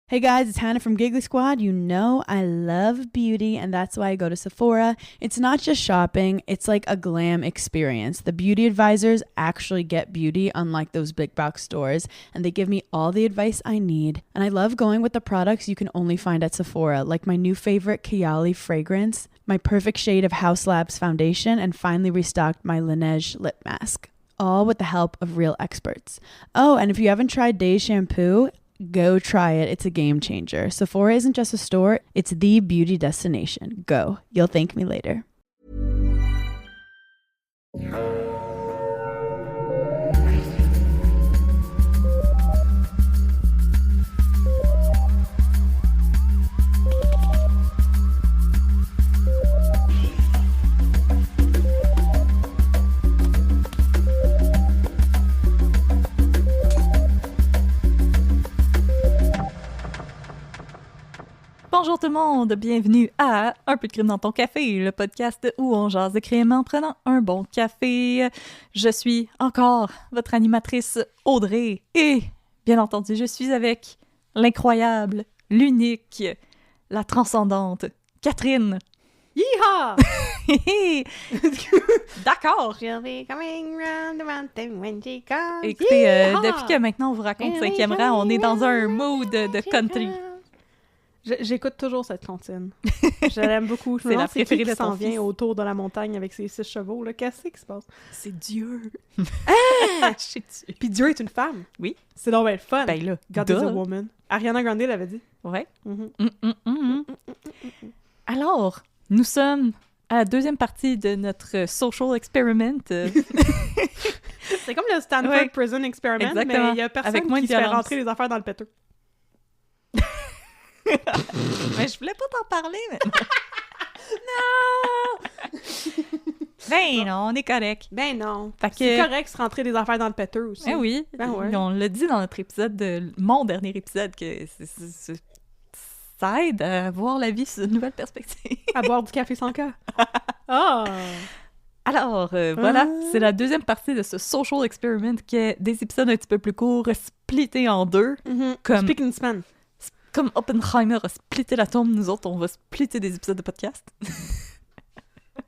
Hey guys, it's Hannah from Giggly Squad. You know I love beauty, and that's why I go to Sephora. It's not just shopping, it's like a glam experience. The beauty advisors actually get beauty, unlike those big box stores, and they give me all the advice I need. And I love going with the products you can only find at Sephora, like my new favorite Kayali fragrance, my perfect shade of Haus Labs foundation, and finally restocked my Laneige lip mask. All with the help of real experts. Oh, and if you haven't tried Days shampoo, go try it. It's a game changer. Sephora isn't just a store, it's the beauty destination. Go. You'll thank me later. Bonjour tout le monde, bienvenue à Un peu de crime dans ton café, le podcast où on jase de crime en prenant un bon café. Je suis encore votre animatrice Audrey et, bien entendu, je suis avec l'incroyable, l'unique, la transcendante Catherine. Yeehaw! D'accord! She'll be coming round the mountain when she comes. Écoutez, Yeehaw! depuis que maintenant on vous raconte 5e rang, on est dans un mood de country. J'écoute toujours cette comptine. Je l'aime beaucoup. C'est la préférée de qui s'en ton vient fils. autour de la montagne avec ses 6 chevaux. Là. Qu'est-ce qui se passe? C'est Dieu! Ah! Je sais dessus. Puis Dieu est une femme. Oui. C'est donc bien le fun. Ben là, God is a duh. woman. Ariana Grande l'avait dit. Ouais. Mhm. Alors, nous sommes à la deuxième partie de notre social experiment. C'est comme le Stanford Ouais. Prison Experiment, Exactement. mais il y a personne Avec moins qui de se fait violence. rentrer les affaires dans le péteux. Mais je voulais pas t'en parler, mais... Non! Ben non, on est correct. Ben non. Fait que- C'est correct de se rentrer des affaires dans le péteux aussi. Eh oui, Ben ouais. on l'a dit dans notre épisode, mon dernier épisode, que ça aide à voir la vie sous une nouvelle perspective. À boire du café sans cas. Ah! Alors, voilà, Ah. c'est la deuxième partie de ce social experiment qui est des épisodes un petit peu plus courts, splittés en deux. Comme- Speaking Span. Comme Oppenheimer a splitté l'atome, nous autres, on va splitter des épisodes de podcast.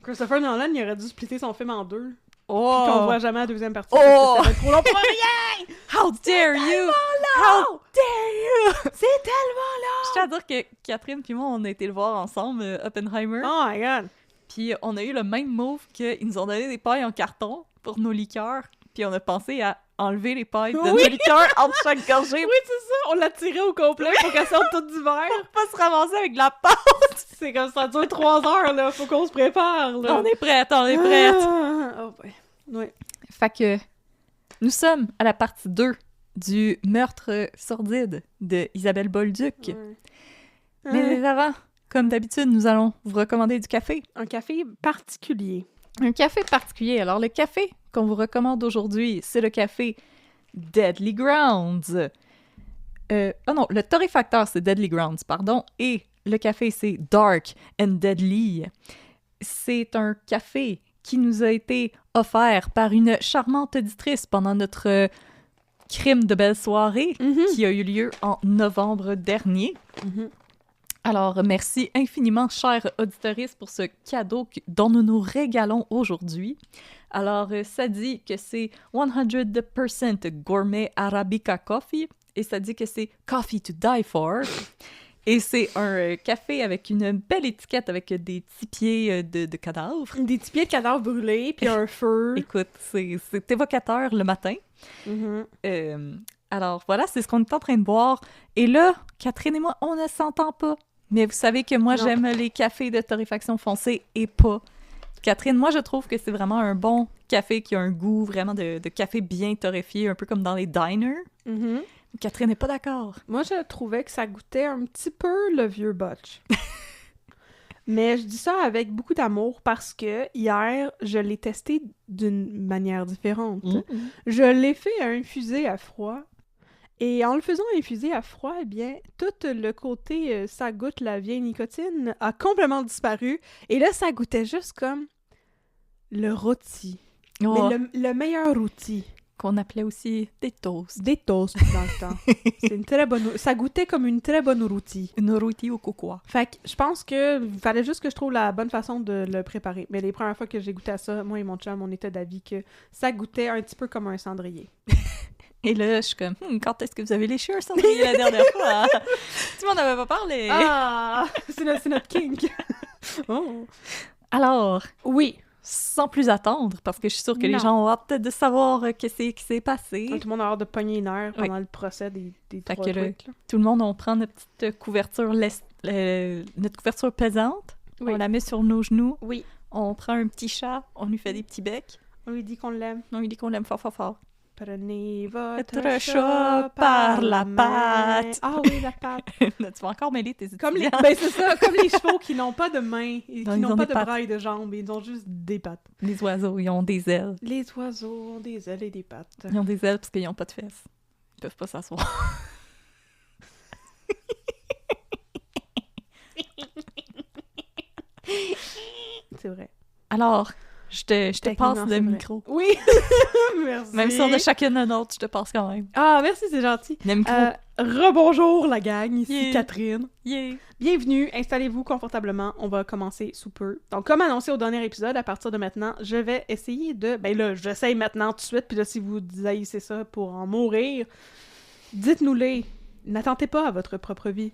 Christopher Nolan, il aurait dû splitter son film en deux. Oh! Qu'on voit jamais la deuxième partie. Oh! Parce que ça va être trop long pour rien! How dare you! How dare you! C'est tellement Je tiens à dire que Catherine puis moi, on a été le voir ensemble, Oppenheimer. long! Oh my god! Puis on a eu le même move qu'ils nous ont donné des pailles en carton pour nos liqueurs. Puis on a pensé à enlever les pailles de Oui. nos liqueurs entre chaque gorgée Oui, c'est ça! On l'a tiré au complet pour qu'elle sorte toute du verre. pour pas se ramasser avec de la pâte. C'est comme ça dure 3 heures, là. Faut qu'on se prépare, là. On est prête, on est prête. Ah, oh boy. Oui. Fait que nous sommes à la partie 2 du meurtre sordide de Isabelle Bolduc. Mais avant, comme d'habitude, nous allons vous recommander du café. Un café particulier. Un café particulier. Alors, le café qu'on vous recommande aujourd'hui, c'est le café Deadly Grounds. Oh non, le torréfacteur, c'est Deadly Grounds, pardon. Et le café, c'est Dark and Deadly. C'est un café qui nous a été offert par une charmante auditrice pendant notre crime de belle soirée qui a eu lieu en novembre dernier. Alors, merci infiniment, chère auditrice, pour ce cadeau dont nous nous régalons aujourd'hui. Alors, ça dit que c'est 100% gourmet Arabica coffee et ça dit que c'est coffee to die for. Et c'est un café avec une belle étiquette avec des petits pieds de cadavres. Des petits pieds de cadavres brûlés, puis un feu. Écoute, c'est évocateur le matin. Alors voilà, c'est ce qu'on est en train de boire. Et là, Catherine et moi, on ne s'entend pas. Mais vous savez que moi, Non. j'aime les cafés de torréfaction foncée et pas. Catherine, moi, je trouve que c'est vraiment un bon café qui a un goût vraiment de café bien torréfié, un peu comme dans les diners. Catherine n'est pas d'accord. Moi, je trouvais que ça goûtait un petit peu le vieux botch. Mais je dis ça avec beaucoup d'amour parce que hier, je l'ai testé d'une manière différente. Je l'ai fait infuser à froid. Et en le faisant infuser à froid, eh bien, tout le côté ça goûte la vieille nicotine a complètement disparu. Et là, ça goûtait juste comme le rôti. Oh. Mais le meilleur rôti. qu'on appelait aussi des toasts. Des toasts dans le temps. C'est une très bonne... Ça goûtait comme une très bonne rôtie. Une rôtie au cocoa. Fait que je pense que fallait juste que je trouve la bonne façon de le préparer. Mais les premières fois que j'ai goûté à ça, moi et mon chum, on était d'avis que ça goûtait un petit peu comme un cendrier. Et là, je suis comme, quand est-ce que vous avez léché un cendrier la dernière fois? Tu m'en avais pas parlé! Ah! C'est notre kink! Oh. Alors, Oui. sans plus attendre, parce que je suis sûre que Non. les gens ont hâte peut-être de savoir qu'est-ce qui s'est passé. Tout le monde a hâte de pogner une heure pendant le procès des Fait trois que trucs. Là. Tout le monde, on prend notre petite couverture, notre couverture pesante, Oui. on la met sur nos genoux, Oui. on prend un petit chat, on lui fait des petits becs, On lui dit qu'on l'aime. on lui dit qu'on l'aime fort, fort, fort. Prenez votre Votre chat chat par par la main. patte. Ah oui, la patte. Tu vas encore mêler tes étudiants. Comme les... Ben c'est ça, comme les chevaux qui n'ont pas de mains et Non, qui ils n'ont ont pas des de pattes. bras et de jambes, ils ont juste des pattes. Les oiseaux, ils ont des ailes. Les oiseaux ont des ailes et des pattes. Ils ont des ailes parce qu'ils n'ont pas de fesses. Ils peuvent pas s'asseoir. C'est vrai. Alors, je te Techniquement, passe c'est le vrai. micro. Oui, merci. Même si on a chacune un autre, je te passe quand même. Ah, merci, c'est gentil. Le micro. Rebonjour la gang, ici Yeah. Catherine. Yeah. Bienvenue, installez-vous confortablement, on va commencer sous peu. Donc comme annoncé au dernier épisode, à partir de maintenant, je vais essayer de... Ben là, j'essaye maintenant tout de suite, puis là, si vous haïssez ça pour en mourir, dites-nous-les. N'attentez pas à votre propre vie.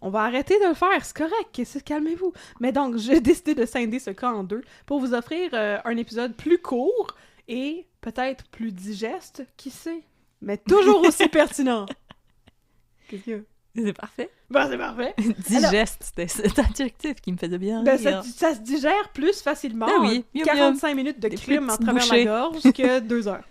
On va arrêter de le faire, c'est correct, calmez-vous. Mais donc, j'ai décidé de scinder ce cas en deux pour vous offrir un épisode plus court et peut-être plus digeste, qui sait, mais toujours aussi pertinent. Qu'est-ce qu'il y a? C'est parfait. Ben, c'est parfait. Digeste, c'était cet adjectif qui me faisait bien Ben, rire. ça se digère plus facilement. Ben oui, miam, 45 minutes de Des crime plus à petites travers bouchées. la gorge que 2 heures.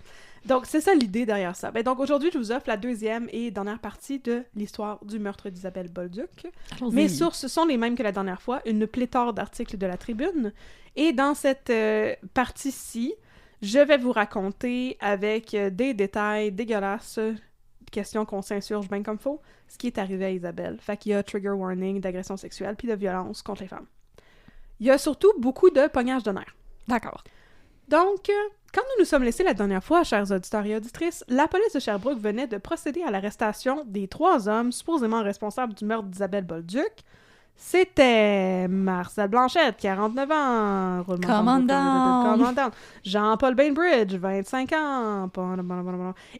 Donc, c'est ça l'idée derrière ça. Ben, donc, aujourd'hui, je vous offre la deuxième et dernière partie de l'histoire du meurtre d'Isabelle Bolduc. Allons-y. Mes sources sont les mêmes que la dernière fois, une pléthore d'articles de la Tribune. Et dans cette partie-ci, je vais vous raconter avec des détails dégueulasses, questions qu'on s'insurge bien comme faut, ce qui est arrivé à Isabelle. Fait qu'il y a trigger warning d'agression sexuelle puis de violence contre les femmes. Il y a surtout beaucoup de pognage de nerfs. D'accord. Donc, quand nous nous sommes laissés la dernière fois, chers auditeurs et auditrices, la police de Sherbrooke venait de procéder à l'arrestation des 3 hommes supposément responsables du meurtre d'Isabelle Bolduc. C'était Marcel Blanchette, 49 ans, commandant. Jean-Paul Bainbridge, 25 ans,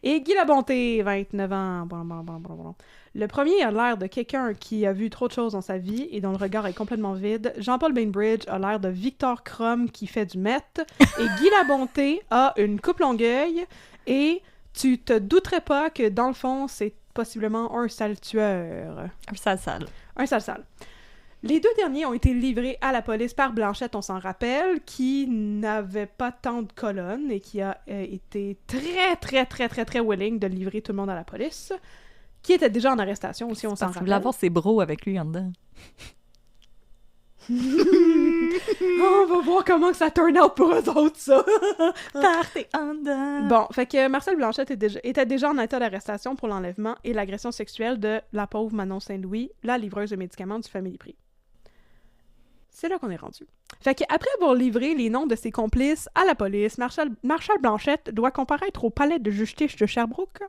et Guy Labonté, 29 ans. Le premier a l'air de quelqu'un qui a vu trop de choses dans sa vie et dont le regard est complètement vide. Jean-Paul Bainbridge a l'air de Victor Krum qui fait du meth. Et Guy Labonté a une coupe longueuil. Et tu te douterais pas que, dans le fond, c'est possiblement un sale tueur. Un sale. Un sale. Les 2 derniers ont été livrés à la police par Blanchette, on s'en rappelle, qui n'avait pas tant de colonnes et qui a été très willing de livrer tout le monde à la police, qui était déjà en arrestation aussi, on s'en Parce qu'il rappelle. voulait avoir ses bros avec lui en dedans. On va voir comment que ça turn out pour eux autres, ça! Partez en dedans! Bon, fait que Marcel Blanchette était déjà en état d'arrestation pour l'enlèvement et l'agression sexuelle de la pauvre Manon Saint-Louis, la livreuse de médicaments du Family Prix. C'est là qu'on est rendu. Fait qu'après avoir livré les noms de ses complices à la police, Marshal Blanchette doit comparaître au palais de justice de Sherbrooke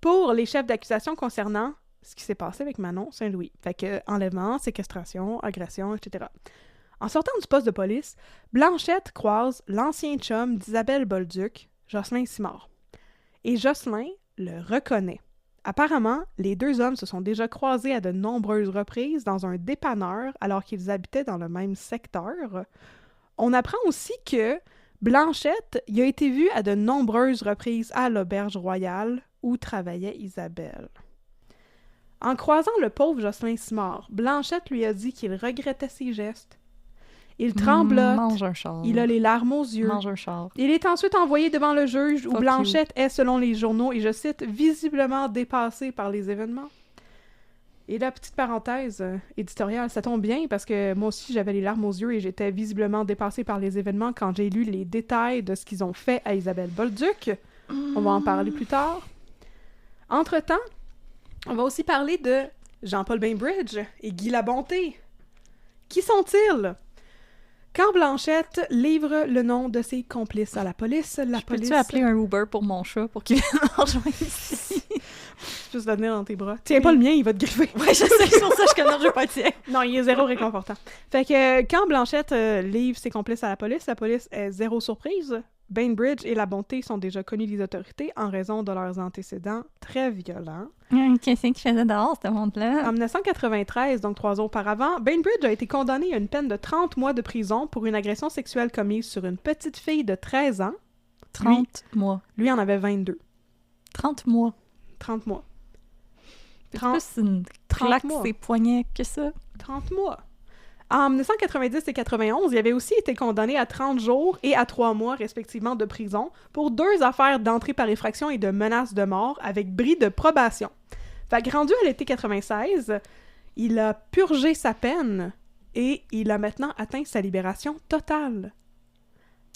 pour les chefs d'accusation concernant ce qui s'est passé avec Manon Saint-Louis. Fait que enlèvement, séquestration, agression, etc. En sortant du poste de police, Blanchette croise l'ancien chum d'Isabelle Bolduc, Jocelyn Simard. Et Jocelyn le reconnaît. Apparemment, les 2 hommes se sont déjà croisés à de nombreuses reprises dans un dépanneur alors qu'ils habitaient dans le même secteur. On apprend aussi que Blanchette y a été vue à de nombreuses reprises à l'Auberge Royale où travaillait Isabelle. En croisant le pauvre Jocelyn Simard, Blanchette lui a dit qu'il regrettait ses gestes. Il tremblote, Mange un char. il a les larmes aux yeux. Mange un char. Il est ensuite envoyé devant le juge où Fuck Blanchette est, selon les journaux, et je cite, visiblement dépassée par les événements. Et la petite parenthèse éditoriale, ça tombe bien parce que moi aussi j'avais les larmes aux yeux et j'étais visiblement dépassée par les événements quand j'ai lu les détails de ce qu'ils ont fait à Isabelle Bolduc. On va en parler plus tard. Entre-temps, on va aussi parler de Jean-Paul Bainbridge et Guy Labonté. Qui sont-ils? Quand Blanchette livre le nom de ses complices à la police, Peux-tu appeler un Uber pour mon chat pour qu'il vienne me rejoindre ici? Tu peux se le tenir dans tes bras. Tiens pas le mien, il va te griffer. Ouais, je sais, c'est pour ça que je connais pas le tien. Non, il est zéro réconfortant. Fait que quand Blanchette livre ses complices à la police est zéro surprise. Bainbridge et la Bonté sont déjà connus des autorités en raison de leurs antécédents très violents. Qu'est-ce qu'il faisait dehors, ce monde-là? En 1993, donc 3 ans auparavant, Bainbridge a été condamné à une peine de 30 mois de prison pour une agression sexuelle commise sur une petite fille de 13 ans. 30 mois. Lui en avait 22. 30 mois. 30 mois. C'est plus une claque mois. ses poignets que ça. 30 mois. En 1990 et 91, il avait aussi été condamné à 30 jours et à 3 mois, respectivement, de prison pour 2 affaires d'entrée par effraction et de menace de mort avec bris de probation. Fait que rendu à l'été 96, il a purgé sa peine et il a maintenant atteint sa libération totale.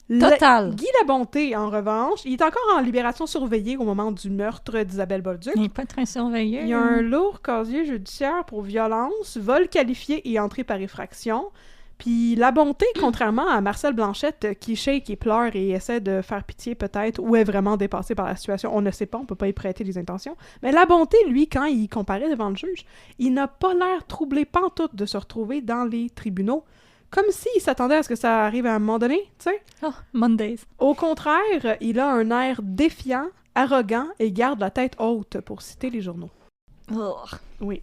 Guy Labonté, en revanche, il est encore en libération surveillée au moment du meurtre d'Isabelle Bolduc. Il n'est pas très surveillé. Il y a un lourd casier judiciaire pour violence, vol qualifié et entrée par effraction. Puis Labonté, contrairement à Marcel Blanchette, qui shake et pleure et essaie de faire pitié peut-être, ou est vraiment dépassé par la situation, on ne sait pas, on peut pas y prêter les intentions. Mais Labonté, lui, quand il comparaît devant le juge, il n'a pas l'air troublé pantoute de se retrouver dans les tribunaux. Comme s'il s'attendait à ce que ça arrive à un moment donné, tu sais. Oh, Mondays. Au contraire, il a un air défiant, arrogant et garde la tête haute, pour citer les journaux. Oh. Oui.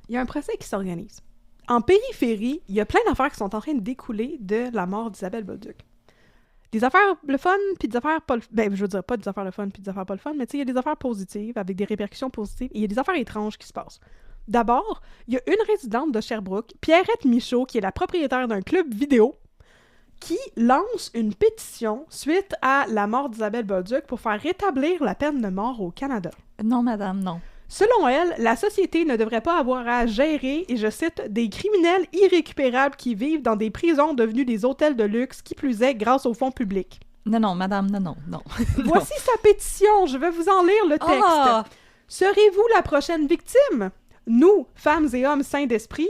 Il y a un procès qui s'organise. En périphérie, il y a plein d'affaires qui sont en train de découler de la mort d'Isabelle Bolduc. Des affaires le fun, puis des affaires pas le... Ben, je veux dire, pas des affaires le fun, puis des affaires pas le fun, mais tu sais, il y a des affaires positives, avec des répercussions positives, et il y a des affaires étranges qui se passent. D'abord, il y a une résidente de Sherbrooke, Pierrette Michaud, qui est la propriétaire d'un club vidéo, qui lance une pétition suite à la mort d'Isabelle Bolduc pour faire rétablir la peine de mort au Canada. Non, madame, non. Selon elle, la société ne devrait pas avoir à gérer, et je cite, « des criminels irrécupérables qui vivent dans des prisons devenues des hôtels de luxe, qui plus est grâce aux fonds publics. » Non, non, madame, non. Voici sa pétition, je vais vous en lire le texte. Ah! Serez-vous la prochaine victime? Nous, femmes et hommes sains d'esprit,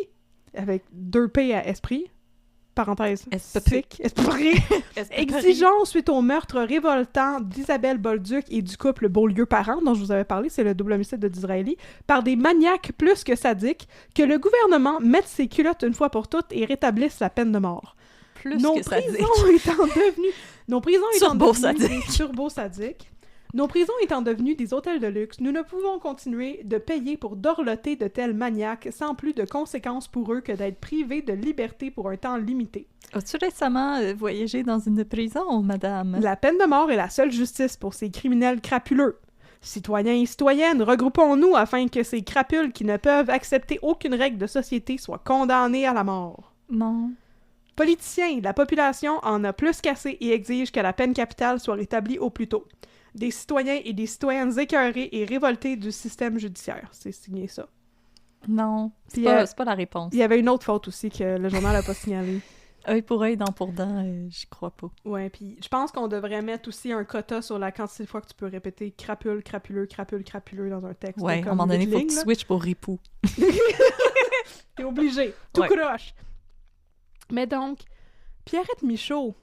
avec 2 P à esprit, parenthèse, esprit, exigeons suite au meurtre révoltant d'Isabelle Bolduc et du couple Beaulieu-Parent, dont je vous avais parlé, c'est le double homicide de Disraeli, par des maniaques plus que sadiques, que le gouvernement mette ses culottes une fois pour toutes et rétablisse la peine de mort. Nos prisons étant devenues des turbo-sadiques, nos prisons étant devenues des hôtels de luxe, nous ne pouvons continuer de payer pour dorloter de tels maniaques sans plus de conséquences pour eux que d'être privés de liberté pour un temps limité. As-tu récemment voyagé dans une prison, madame? La peine de mort est la seule justice pour ces criminels crapuleux. Citoyens et citoyennes, regroupons-nous afin que ces crapules qui ne peuvent accepter aucune règle de société soient condamnés à la mort. Non. Politiciens, la population en a plus qu'assez et exige que la peine capitale soit rétablie au plus tôt. Des citoyens et des citoyennes écœurés et révoltés du système judiciaire. C'est signé ça. Non, c'est pas la réponse. Il y avait une autre faute aussi que le journal n'a pas signalée. Œil pour œil, dent pour dent, j'y crois pas. Ouais, puis je pense qu'on devrait mettre aussi un quota sur la quantité de fois que tu peux répéter crapule, crapuleux, crapule, crapuleux dans un texte. Ouais, à un moment donné, il faut que tu switches pour ripou. T'es obligé. Tout ouais. croche. Mais donc, Pierrette Michaud,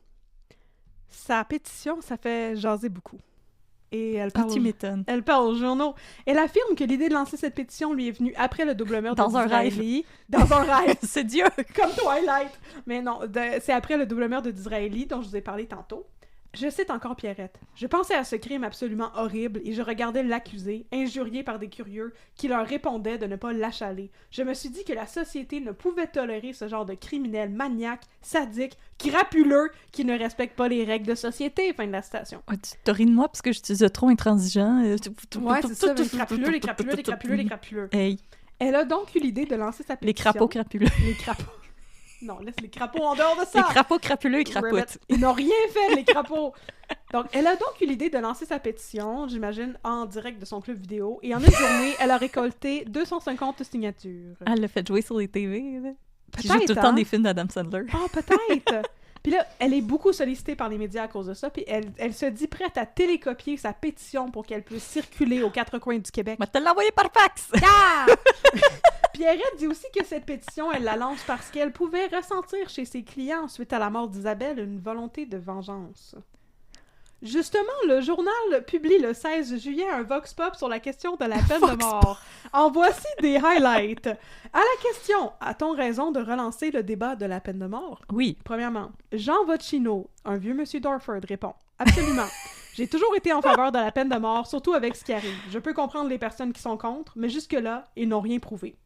sa pétition, ça fait jaser beaucoup. Et elle parle, tu m'étonnes. Elle parle aux journaux. Elle affirme que l'idée de lancer cette pétition lui est venue après le double meurtre de Disraeli. Dans un rêve. C'est Dieu! Comme Twilight. Mais non, c'est après le double meurtre de Disraeli dont je vous ai parlé tantôt. Je cite encore Pierrette. « Je pensais à ce crime absolument horrible et je regardais l'accusé, injurié par des curieux, qui leur répondaient de ne pas l'achaler. Je me suis dit que la société ne pouvait tolérer ce genre de criminel maniaque, sadique, crapuleux, qui ne respecte pas les règles de société. » Fin de la citation. Ouais, tu te ris de moi parce que je suis trop intransigeant. Ouais, c'est ça, les crapuleux, les crapuleux, les crapuleux, les crapuleux. Hey. Elle a donc eu l'idée de lancer sa pétition. Les crapauds crapuleux. Les crapauds. Non, laisse les crapauds en dehors de ça! Les crapauds crapuleux et crapoutent. Ils n'ont rien fait, les crapauds! Donc, elle a donc eu l'idée de lancer sa pétition, j'imagine, en direct de son club vidéo. Et en une journée, elle a récolté 250 signatures. Elle l'a fait jouer sur les TV, là. Qui Peut-être, joue tout le temps des films d'Adam Sandler. Ah, peut-être! Puis là, elle est beaucoup sollicitée par les médias à cause de ça, puis elle se dit prête à télécopier sa pétition pour qu'elle puisse circuler aux 4 coins du Québec. Mais te l'envoyer par fax! Ah! Puis Pierrette dit aussi que cette pétition, elle la lance parce qu'elle pouvait ressentir chez ses clients, suite à la mort d'Isabelle, une volonté de vengeance. Justement, le journal publie le 16 juillet un vox pop sur la question de la peine de mort. En voici des highlights. À la question « A-t-on raison de relancer le débat de la peine de mort? » Oui. Premièrement, Jean Vocino, un vieux monsieur Dorford, répond « Absolument. J'ai toujours été en faveur de la peine de mort, surtout avec ce qui arrive. Je peux comprendre les personnes qui sont contre, mais jusque-là, ils n'ont rien prouvé. »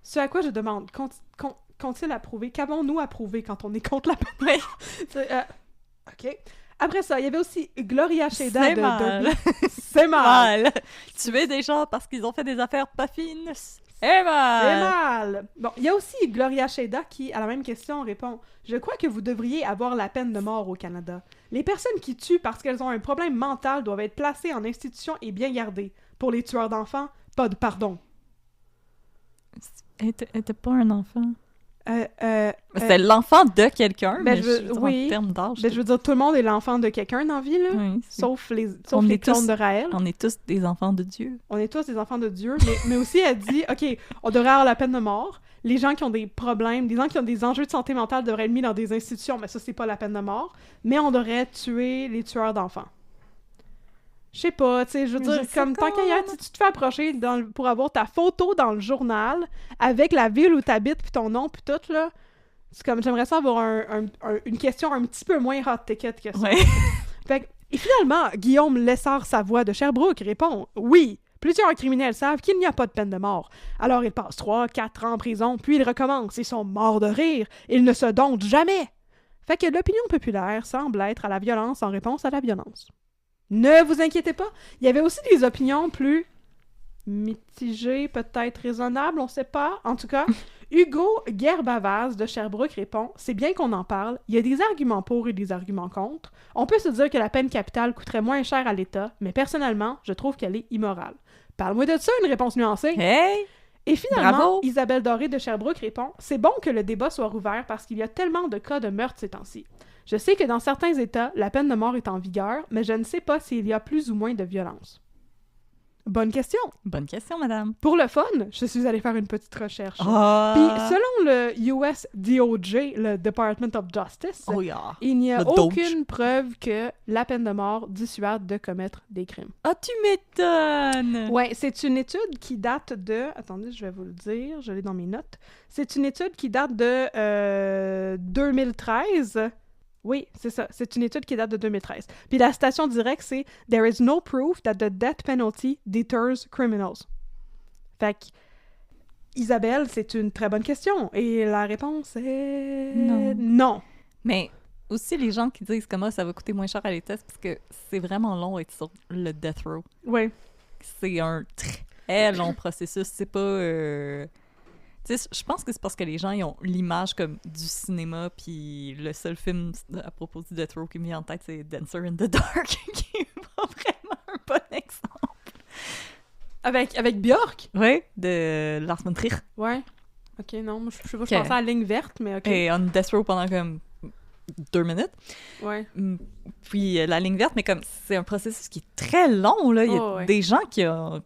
Ce à quoi je demande, qu'ont-ils approuvé? Qu'avons-nous approuvé quand on est contre la peine de mort? OK. Après ça, il y avait aussi Gloria Sheda C'est de mal. Derby. C'est mal. Mal. Tuer des gens parce qu'ils ont fait des affaires pas fines, c'est C'est mal. mal. Bon, il y a aussi Gloria Sheda qui, à la même question, répond « Je crois que vous devriez avoir la peine de mort au Canada. Les personnes qui tuent parce qu'elles ont un problème mental doivent être placées en institution et bien gardées. Pour les tueurs d'enfants, pas de pardon. » Elle était pas un enfant. C'est l'enfant de quelqu'un, ben, mais je veux- je veux dire, oui. en termes d'âge. Ben, je veux dire, tout le monde est l'enfant de quelqu'un dans la vie, là. Oui, c'est- Sauf les On est clones tous- de Raël. On est tous des enfants de Dieu. On est tous des enfants de Dieu, mais aussi elle dit, OK, on devrait avoir la peine de mort. Les gens qui ont des problèmes, des gens qui ont des enjeux de santé mentale devraient être mis dans des institutions, mais ça, c'est pas la peine de mort. Mais on devrait tuer les tueurs d'enfants. Je sais pas, tu sais, je veux dire, Je sais comme tant pas. qu'à y être, si tu te fais approcher pour avoir ta photo dans le journal, avec la ville où t'habites, puis ton nom, puis tout, là, c'est comme, j'aimerais ça avoir une question un petit peu moins hot ticket que ça. Ouais. Fait que, et finalement, Guillaume Lessard-Savoie de Sherbrooke répond « Oui, plusieurs criminels savent qu'il n'y a pas de peine de mort. Alors ils passent 3-4 ans en prison, puis ils recommencent. Ils sont morts de rire. Ils ne se domptent jamais. » Fait que l'opinion populaire semble être à la violence en réponse à la violence. Ne vous inquiétez pas, il y avait aussi des opinions plus mitigées, peut-être raisonnables, on sait pas. En tout cas, Hugo Guerbavaz de Sherbrooke répond « C'est bien qu'on en parle. Il y a des arguments pour et des arguments contre. On peut se dire que la peine capitale coûterait moins cher à l'État, mais personnellement, je trouve qu'elle est immorale. Parle-moi de ça, une réponse nuancée. Hey! Et finalement, Bravo! Isabelle Doré de Sherbrooke répond « C'est bon que le débat soit rouvert parce qu'il y a tellement de cas de meurtre ces temps-ci. Je sais que dans certains États, la peine de mort est en vigueur, mais je ne sais pas s'il y a plus ou moins de violence. » Bonne question. Bonne question, madame. Pour le fun, je suis allée faire une petite recherche. Ah! Puis selon le US DOJ, le Department of Justice, Oh yeah! il n'y a Le Doge. aucune preuve que la peine de mort dissuade de commettre des crimes. Ah, tu m'étonnes! Ouais, c'est une étude qui date de... Attendez, je vais vous le dire, je l'ai dans mes notes. C'est une étude qui date de 2013. Oui, c'est ça. C'est une étude qui date de 2013. Puis la citation directe, c'est « There is no proof that the death penalty deters criminals. » Fait que, Isabelle, c'est une très bonne question. Et la réponse est... Non. Non. Mais aussi, les gens qui disent comment ça va coûter moins cher à l'État, c'est parce que c'est vraiment long être sur le death row. Oui. C'est un très long processus. C'est pas... Tu sais, je pense que c'est parce que les gens ils ont l'image comme du cinéma, puis le seul film à propos du death row qui me vient en tête, c'est Dancer in the Dark, qui est pas vraiment un bon exemple. Avec Björk? Oui, de Lars von Trier. Ouais. Ok, non, moi, je sais pas, je Ok. pensais à la ligne verte, mais ok. Et on death row pendant comme 2 minutes. Ouais. Puis la ligne verte, mais comme c'est un processus qui est très long, là. Il y a Oh, ouais. des gens que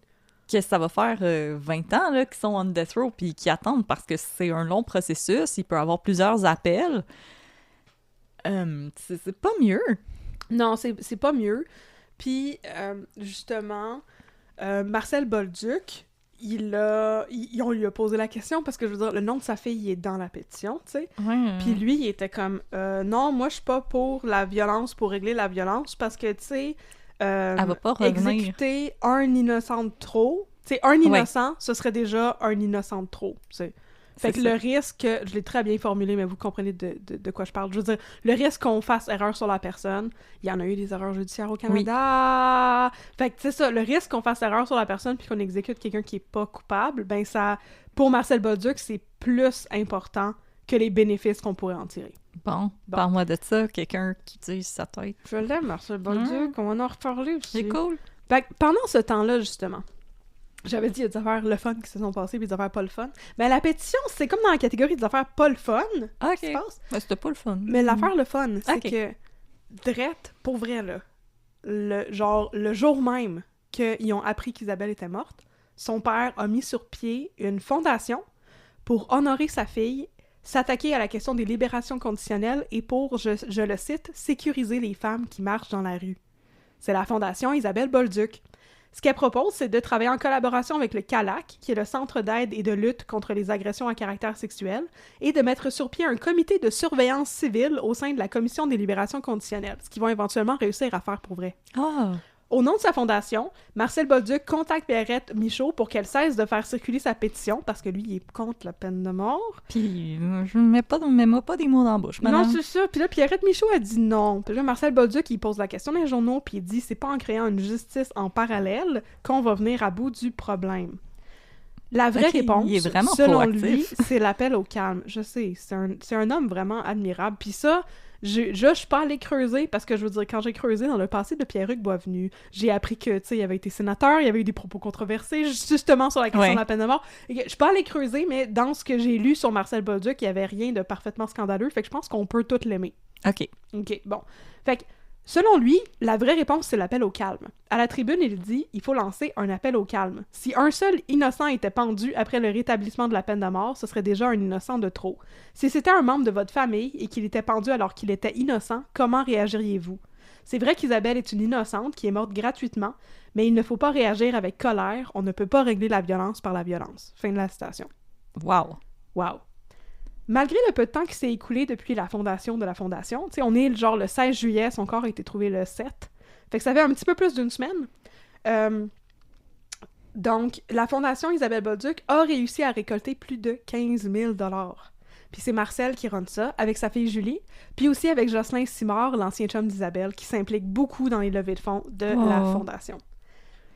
ça va faire 20 ans, là, qui sont on death row, puis qui attendent parce que c'est un long processus. Il peut y avoir plusieurs appels. C'est pas mieux. Non, c'est pas mieux. Puis, justement, Marcel Bolduc, on lui a posé la question parce que, je veux dire, le nom de sa fille, il est dans la pétition, tu sais. Puis lui, il était comme, non, moi, je suis pas pour la violence, pour régler la violence, parce que, tu sais, Elle va pas revenir. exécuter un innocent de trop, tu sais, un innocent, ce serait déjà un innocent de trop, tu sais. Fait que C'est ça. le risque, je l'ai très bien formulé, mais vous comprenez de quoi je parle. Je veux dire, le risque qu'on fasse erreur sur la personne, il y en a eu des erreurs judiciaires au Canada. Fait que c'est ça, le risque qu'on fasse erreur sur la personne puis qu'on exécute quelqu'un qui est pas coupable, ben ça, pour Marcel Bolduc, c'est plus important que les bénéfices qu'on pourrait en tirer. Bon, parle-moi de ça. Quelqu'un qui dit sa tête. Je l'aime, Marcel Bolduc, on va en reparler aussi. C'est cool. Fait que pendant ce temps-là, justement, j'avais dit, il y a des affaires le fun qui se sont passées puis des affaires pas le fun. Ben, la pétition, c'est comme dans la catégorie des affaires pas le fun OK. qui se passe. Mais c'était pas le fun. Mais l'affaire le fun, c'est Ok. que, drette, pour vrai, là, le jour même qu'ils ont appris qu'Isabelle était morte, son père a mis sur pied une fondation pour honorer sa fille, s'attaquer à la question des libérations conditionnelles et pour, je le cite, « sécuriser les femmes qui marchent dans la rue ». C'est la fondation Isabelle Bolduc. Ce qu'elle propose, c'est de travailler en collaboration avec le CALAC, qui est le Centre d'aide et de lutte contre les agressions à caractère sexuel, et de mettre sur pied un comité de surveillance civile au sein de la Commission des libérations conditionnelles, ce qu'ils vont éventuellement réussir à faire pour vrai. Ah! Au nom de sa fondation, Marcel Bolduc contacte Pierrette Michaud pour qu'elle cesse de faire circuler sa pétition, parce que lui, il est contre la peine de mort. Puis, je mets-moi pas des mots dans la bouche, madame. Non, c'est ça. Puis là, Pierrette Michaud a dit non. Puis là, Marcel Bolduc, il pose la question dans les journaux, puis il dit c'est pas en créant une justice en parallèle qu'on va venir à bout du problème. La vraie réponse, il est vraiment selon proactif. lui, c'est l'appel au calme. Je sais, c'est un homme vraiment admirable. Puis ça, je suis pas allée creuser, parce que je veux dire, quand j'ai creusé dans le passé de Pierre-Hugues Boisvenu, j'ai appris que, tu sais, il avait été sénateur, il y avait eu des propos controversés, justement sur la question de la peine de mort. Et je suis pas allée creuser, mais dans ce que j'ai lu sur Marcel Bolduc, il y avait rien de parfaitement scandaleux, fait que je pense qu'on peut tout l'aimer. OK. OK, bon. Fait que, selon lui, la vraie réponse, c'est l'appel au calme. À la tribune, il dit « Il faut lancer un appel au calme. Si un seul innocent était pendu après le rétablissement de la peine de mort, ce serait déjà un innocent de trop. Si c'était un membre de votre famille et qu'il était pendu alors qu'il était innocent, comment réagiriez-vous? C'est vrai qu'Isabelle est une innocente qui est morte gratuitement, mais il ne faut pas réagir avec colère. On ne peut pas régler la violence par la violence. » Fin de la citation. Wow. Wow. Malgré le peu de temps qui s'est écoulé depuis la fondation de la fondation, tu sais, on est genre le 16 juillet, son corps a été trouvé le 7. Fait que ça fait un petit peu plus d'une semaine. Donc, la fondation Isabelle Bolduc a réussi à récolter plus de 15 000 $. Puis c'est Marcel qui run ça, avec sa fille Julie, puis aussi avec Jocelyn Simard, l'ancien chum d'Isabelle, qui s'implique beaucoup dans les levées de fonds de la fondation.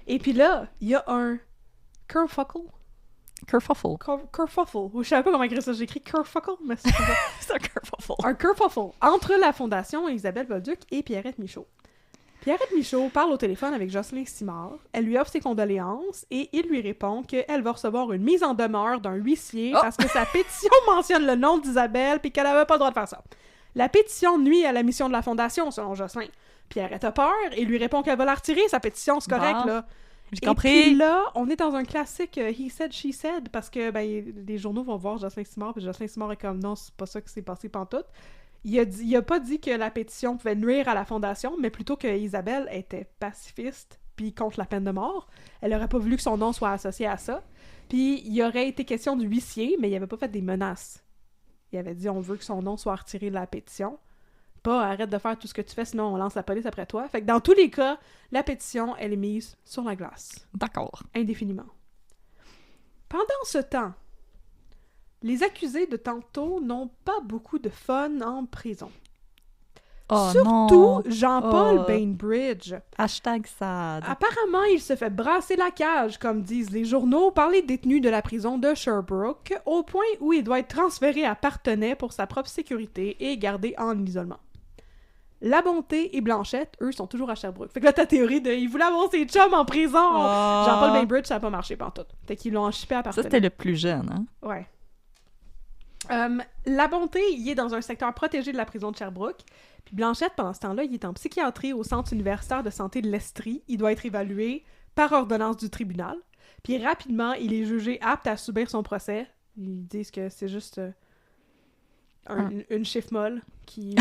Et puis là, il y a un kerfuffle. Kerfuffle. Je savais pas comment écrire ça. J'écris kerfuffle, mais c'est pas ça. C'est un kerfuffle. Un kerfuffle entre la fondation Isabelle Bolduc et Pierrette Michaud. Pierrette Michaud parle au téléphone avec Jocelyn Simard. Elle lui offre ses condoléances et il lui répond qu'elle va recevoir une mise en demeure d'un huissier parce que sa pétition mentionne le nom d'Isabelle puis qu'elle n'avait pas le droit de faire ça. La pétition nuit à la mission de la fondation, selon Jocelyn. Pierrette a peur et lui répond qu'elle va la retirer, sa pétition, c'est correct, là. J'ai Et compris. puis là, on est dans un classique he said, she said, parce que les journaux vont voir Jocelyn Simard, puis Jocelyn Simard est comme non, c'est pas ça qui s'est passé pantoute. Il a pas dit que la pétition pouvait nuire à la fondation, mais plutôt que Isabelle était pacifiste, puis contre la peine de mort. Elle aurait pas voulu que son nom soit associé à ça. Puis il aurait été question du huissier, mais il avait pas fait des menaces. Il avait dit on veut que son nom soit retiré de la pétition. Pas arrête de faire tout ce que tu fais, sinon on lance la police après toi. Fait que dans tous les cas, la pétition, elle est mise sur la glace. D'accord. Indéfiniment. Pendant ce temps, les accusés de tantôt n'ont pas beaucoup de fun en prison. Oh Surtout non. Jean-Paul Oh. Bainbridge. #sad. Apparemment, il se fait brasser la cage, comme disent les journaux, par les détenus de la prison de Sherbrooke, au point où il doit être transféré à Parthenay pour sa propre sécurité et gardé en isolement. La Bonté et Blanchette, eux, sont toujours à Sherbrooke. Fait que là, ta théorie de « il voulait avoir ses chums en prison Oh. Jean-Paul Bainbridge, ça n'a pas marché pantoute. Fait qu'ils l'ont enchippé à Ça, Parthenay. c'était le plus jeune, hein? Ouais. La Bonté, il est dans un secteur protégé de la prison de Sherbrooke. Puis Blanchette, pendant ce temps-là, il est en psychiatrie au Centre universitaire de santé de l'Estrie. Il doit être évalué par ordonnance du tribunal. Puis rapidement, il est jugé apte à subir son procès. Ils disent que c'est juste une chiffre molle qui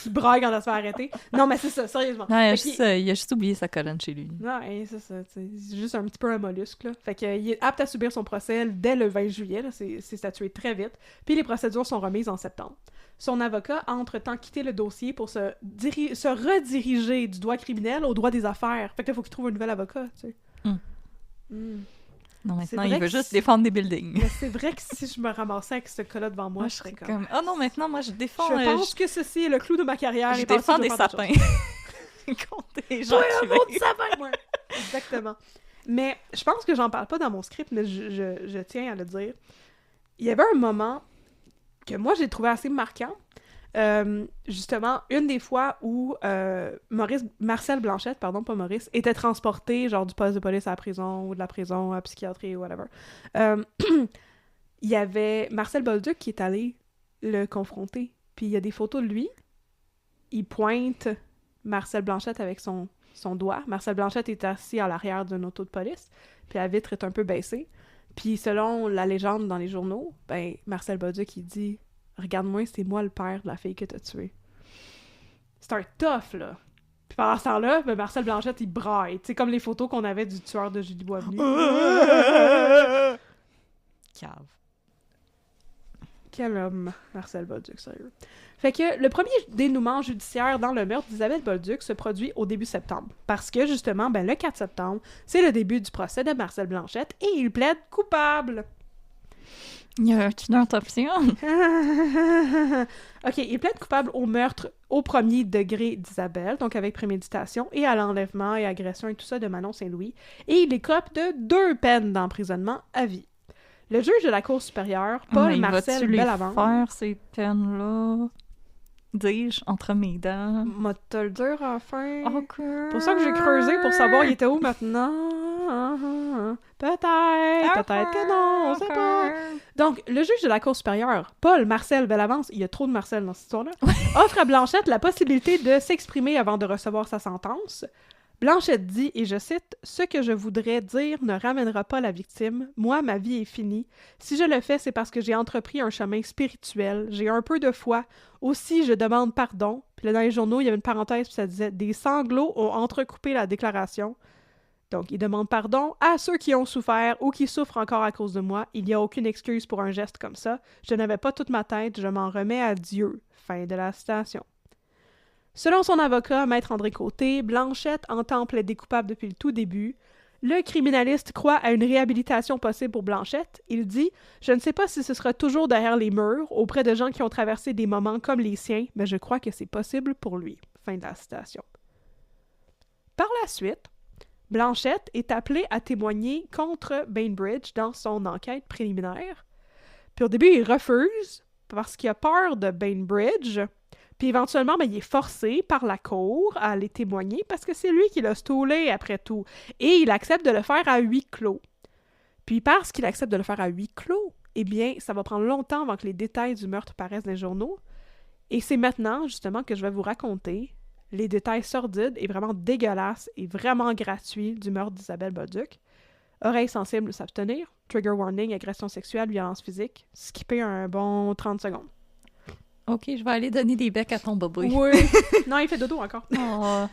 braille quand elle se fait arrêter. Non, mais c'est ça, sérieusement. Non, il Fait a juste oublié sa colonne chez lui. non, c'est ça. C'est juste un petit peu un mollusque, là. Fait qu'il est apte à subir son procès dès le 20 juillet. Là, c'est statué très vite. Puis les procédures sont remises en septembre. Son avocat a entre-temps quitté le dossier pour se rediriger du droit criminel au droit des affaires. Fait que là, il faut qu'il trouve un nouvel avocat, tu sais. Non, C'est maintenant, vrai il veut que juste défendre des buildings. Mais c'est vrai que si je me ramassais avec ce cas-là devant moi, je serais comme... Oh non, maintenant, moi, je défends... Je pense que ceci est le clou de ma carrière. je et penser défends que des je vais faire sapins. d'autres choses. Contre des gens Toi, un tués. mot de sapin, moi! Exactement. Mais je pense que j'en parle pas dans mon script, mais je tiens à le dire. Il y avait un moment que moi, j'ai trouvé assez marquant. Justement, une des fois où Marcel Blanchette, pardon, pas Maurice, était transporté, genre du poste de police à la prison, ou de la prison à la psychiatrie, ou whatever. Il y avait Marcel Bolduc qui est allé le confronter. Puis il y a des photos de lui. Il pointe Marcel Blanchette avec son doigt. Marcel Blanchette est assis à l'arrière d'un auto de police. puis la vitre est un peu baissée. Puis selon la légende dans les journaux, ben Marcel Bolduc, il dit « Regarde-moi, c'est moi le père de la fille que t'as tuée. » C'est un tough, là. Puis pendant ce temps-là, ben Marcel Blanchette, il braille. Tu sais, comme les photos qu'on avait du tueur de Julie Boisvenu. Cave. Quel homme, Marcel Bolduc, sérieux. Fait que le premier dénouement judiciaire dans le meurtre d'Isabelle Bolduc se produit au début septembre. Parce que, justement, ben le 4 septembre, c'est le début du procès de Marcel Blanchette et il plaide coupable. Il y a une autopsie. OK, il plaide coupable au meurtre au premier degré d'Isabelle, donc avec préméditation, et à l'enlèvement et agression et tout ça de Manon Saint-Louis, et il écope de 2 peines d'emprisonnement à vie. Le juge de la Cour supérieure, Paul Marcel Bellavance... faire ces peines-là? Dis-je, entre mes dents. M'a te le dire enfin. OK. C'est pour ça que j'ai creusé pour savoir il était où maintenant. Peut-être que non, on sait pas. Donc, le juge de la Cour supérieure, Paul Marcel Bellavance, il y a trop de Marcel dans cette histoire-là, offre à Blanchette la possibilité de s'exprimer avant de recevoir sa sentence. Blanchette dit, et je cite, « Ce que je voudrais dire ne ramènera pas la victime. Moi, ma vie est finie. Si je le fais, c'est parce que j'ai entrepris un chemin spirituel. J'ai un peu de foi. Aussi, je demande pardon. » Puis là, dans les journaux, il y avait une parenthèse, puis ça disait « Des sanglots ont entrecoupé la déclaration. » Donc, il demande pardon à ceux qui ont souffert ou qui souffrent encore à cause de moi. Il n'y a aucune excuse pour un geste comme ça. Je n'avais pas toute ma tête. Je m'en remets à Dieu. Fin de la citation. Selon son avocat, Maître André Côté, Blanchette entend plaider coupable depuis le tout début. Le criminaliste croit à une réhabilitation possible pour Blanchette. Il dit « Je ne sais pas si ce sera toujours derrière les murs, auprès de gens qui ont traversé des moments comme les siens, mais je crois que c'est possible pour lui. » Fin de la citation. Par la suite, Blanchette est appelée à témoigner contre Bainbridge dans son enquête préliminaire. Puis au début, il refuse parce qu'il a peur de Bainbridge. Puis éventuellement, ben, il est forcé par la cour à aller témoigner parce que c'est lui qui l'a stoulé après tout. Et il accepte de le faire à huis clos. Puis parce qu'il accepte de le faire à huis clos, eh bien, ça va prendre longtemps avant que les détails du meurtre paraissent dans les journaux. Et c'est maintenant, justement, que je vais vous raconter les détails sordides et vraiment dégueulasses et vraiment gratuits du meurtre d'Isabelle Bolduc. Oreilles sensibles, s'abstenir. Trigger warning, agression sexuelle, violence physique. Skipper un bon 30 secondes. OK, je vais aller donner des becs à ton bébé. Oui. Non, il fait dodo encore. Oh.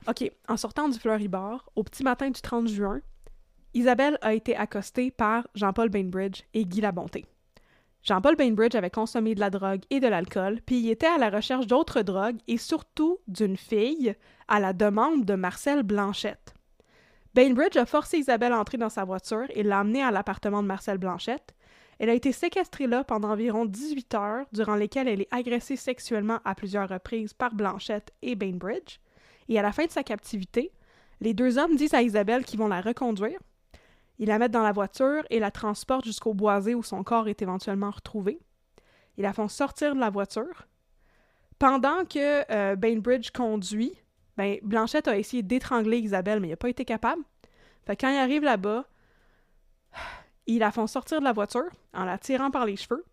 OK. En sortant du Fleury-Bar, au petit matin du 30 juin, Isabelle a été accostée par Jean-Paul Bainbridge et Guy Labonté. Jean-Paul Bainbridge avait consommé de la drogue et de l'alcool, puis il était à la recherche d'autres drogues et surtout d'une fille à la demande de Marcel Blanchette. Bainbridge a forcé Isabelle à entrer dans sa voiture et l'a emmenée à l'appartement de Marcel Blanchette. Elle a été séquestrée là pendant environ 18 heures, durant lesquelles elle est agressée sexuellement à plusieurs reprises par Blanchette et Bainbridge. Et à la fin de sa captivité, les 2 hommes disent à Isabelle qu'ils vont la reconduire. Ils la mettent dans la voiture et la transportent jusqu'au boisé où son corps est éventuellement retrouvé. Ils la font sortir de la voiture. Pendant que Bainbridge conduit, ben, Blanchette a essayé d'étrangler Isabelle, mais il n'a pas été capable. Fait que quand il arrive là-bas, ils la font sortir de la voiture en la tirant par les cheveux.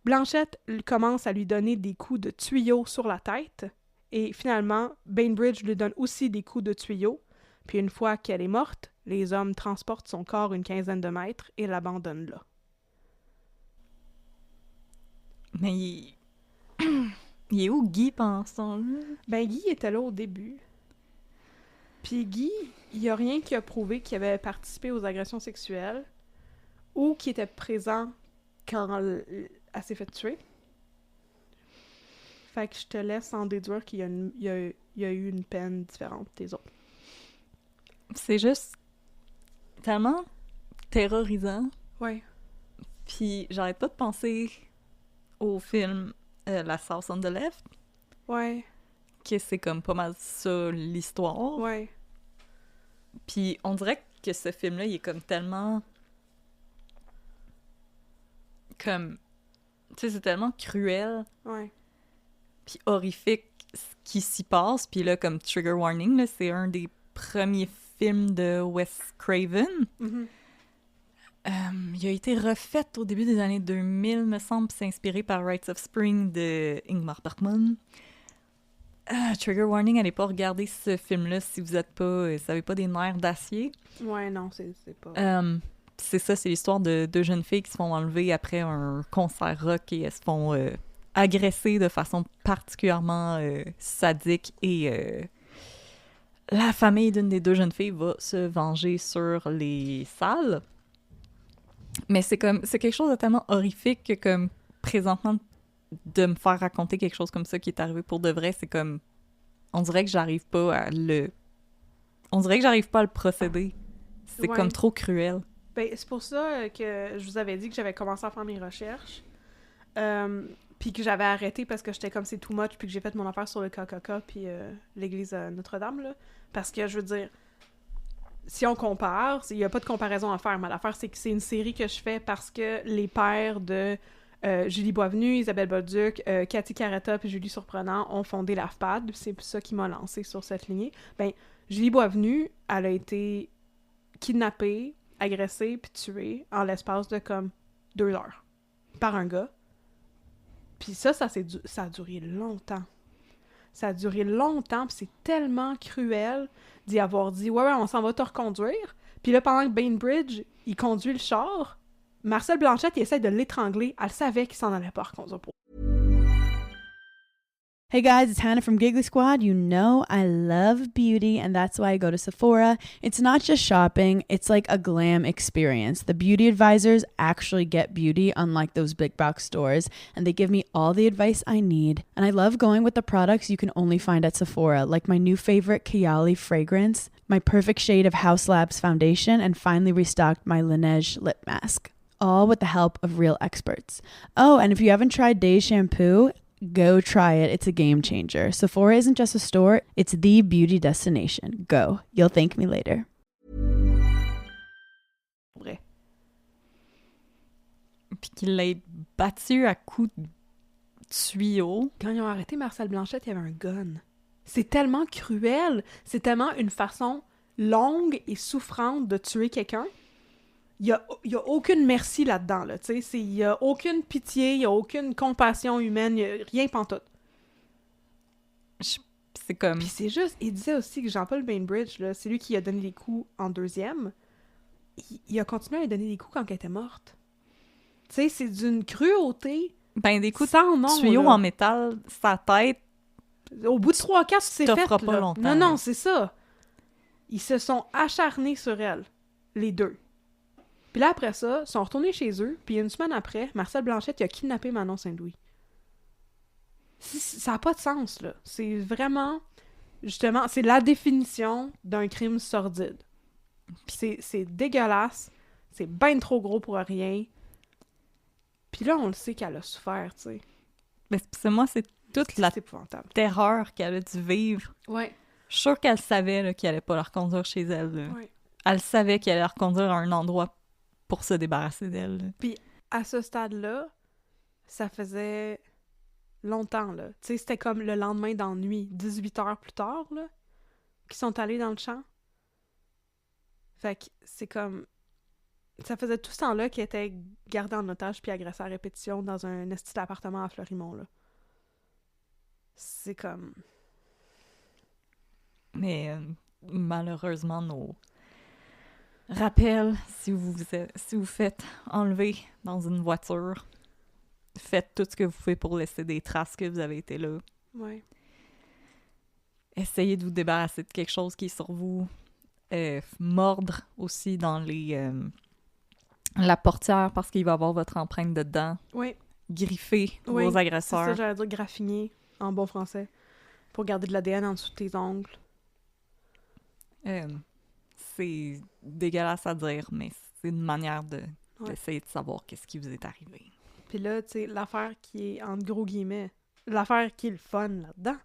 Blanchette commence à lui donner des coups de tuyau sur la tête. Et finalement, Bainbridge lui donne aussi des coups de tuyau. Puis une fois qu'elle est morte, les hommes transportent son corps une 15aine de mètres et l'abandonnent là. Mais il est où Guy pendant ce temps-là? Ben Guy était là au début. Puis Guy, il n'y a rien qui a prouvé qu'il avait participé aux agressions sexuelles ou qu'il était présent quand elle s'est fait tuer. Fait que je te laisse en déduire qu'il y a eu une peine différente des autres. C'est juste tellement terrorisant. Ouais. Puis j'arrête pas de penser au film La Sauce on the Left. Ouais. Que c'est comme pas mal ça l'histoire. Ouais. Puis on dirait que ce film-là, il est comme tellement... Comme... Tu sais, c'est tellement cruel. Ouais. Puis horrifique ce qui s'y passe. Puis là, comme trigger warning, là, c'est un des premiers films de Wes Craven. Mm-hmm. Il a été refait au début des années 2000, me semble, c'est inspiré par Rites of Spring de Ingmar Bergman. Trigger warning, allez pas regarder ce film-là si vous avez pas des nerfs d'acier. Ouais, non, c'est pas... C'est ça, c'est l'histoire de deux jeunes filles qui se font enlever après un concert rock et elles se font agresser de façon particulièrement sadique et la famille d'une des deux jeunes filles va se venger sur les salles. Mais c'est quelque chose de tellement horrifique que comme présentement de me faire raconter quelque chose comme ça qui est arrivé pour de vrai, c'est comme on dirait que j'arrive pas à le procéder. C'est comme trop cruel. Ben, c'est pour ça que je vous avais dit que j'avais commencé à faire mes recherches. Puis que j'avais arrêté parce que j'étais comme c'est too much, puis que j'ai fait mon affaire sur le KKK puis l'église Notre-Dame, là. Parce que, je veux dire, si on compare, il n'y a pas de comparaison à faire, mais l'affaire, c'est que c'est une série que je fais parce que les pères de Julie Boisvenu, Isabelle Bolduc, Cathy Caretta puis Julie Surprenant ont fondé l'AFPAD. C'est ça qui m'a lancé sur cette lignée. Ben, Julie Boisvenu, elle a été kidnappée, agressée puis tuée en l'espace de comme 2 heures par un gars. Puis ça a duré longtemps. Ça a duré longtemps, puis c'est tellement cruel d'y avoir dit « Ouais, on s'en va te reconduire. » Puis là, pendant que Bainbridge, il conduit le char, Marcel Blanchette, il essaie de l'étrangler. Elle savait qu'il s'en allait pas reconduire pour... Hey guys, it's Hannah from Giggly Squad. You know I love beauty, and that's why I go to Sephora. It's not just shopping, it's like a glam experience. The beauty advisors actually get beauty, unlike those big box stores, and they give me all the advice I need. And I love going with the products you can only find at Sephora, like my new favorite Kayali fragrance, my perfect shade of House Labs foundation, and finally restocked my Laneige lip mask. All with the help of real experts. Oh, and if you haven't tried Days shampoo, go try it. It's a game changer. Sephora isn't just a store, it's the beauty destination. Go. You'll thank me later. Vrai. Puis qu'il l'ait battu à coups de tuyau. Quand ils ont arrêté Marcel Blanchette, il y avait un gun. C'est tellement cruel. C'est tellement une façon longue et souffrante de tuer quelqu'un. Il y a aucune merci là-dedans, là, tu sais. Il y a aucune pitié, il y a aucune compassion humaine, il y a rien pantoute. C'est comme... Puis c'est juste... Il disait aussi que Jean-Paul Bainbridge, là, c'est lui qui a donné les coups en deuxième. Il a continué à lui donner des coups quand elle était morte. Tu sais, c'est d'une cruauté des coups sans nom, de tuyau là. en métal, sa tête... Au bout de 3-4, c'est fait, t'offres pas là. longtemps. Non, c'est ça. Ils se sont acharnés sur elle, les deux. Puis là, après ça, ils sont retournés chez eux, puis une semaine après, Marcel Blanchette, il a kidnappé Manon Saint-Louis. Ça n'a pas de sens, là. C'est vraiment... Justement, c'est la définition d'un crime sordide. Puis c'est dégueulasse, c'est ben trop gros pour rien. Puis là, on le sait qu'elle a souffert, tu sais. Mais moi, c'est toute la épouvantable. terreur qu'elle a dû vivre. Ouais. Je suis sûre qu'elle savait là, qu'il allait pas la reconduire chez elle. Là. Ouais. Elle savait qu'il allait la reconduire à un endroit pour se débarrasser d'elle. Là. Puis à ce stade-là, ça faisait longtemps, là. Tu sais, c'était comme le lendemain d'ennui, 18 heures plus tard, là, qu'ils sont allés dans le champ. Fait que c'est comme... Ça faisait tout ce temps-là qu'ils étaient gardés en otage puis agressés à répétition dans un esti d'appartement à Fleurimont, là. C'est comme... Mais malheureusement, nos rappels, si vous faites enlever dans une voiture, faites tout ce que vous pouvez pour laisser des traces que vous avez été là. Ouais. Essayez de vous débarrasser de quelque chose qui est sur vous. Mordre aussi dans la portière parce qu'il va y avoir votre empreinte dedans. Oui. Griffer Oui, vos c'est agresseurs. ça, j'allais dire graffiner en bon français. Pour garder de l'ADN en dessous de tes ongles. C'est dégueulasse à dire, mais c'est une manière d'essayer de savoir qu'est-ce qui vous est arrivé. Puis là, tu sais, l'affaire qui est, entre gros guillemets, l'affaire qui est le fun là-dedans,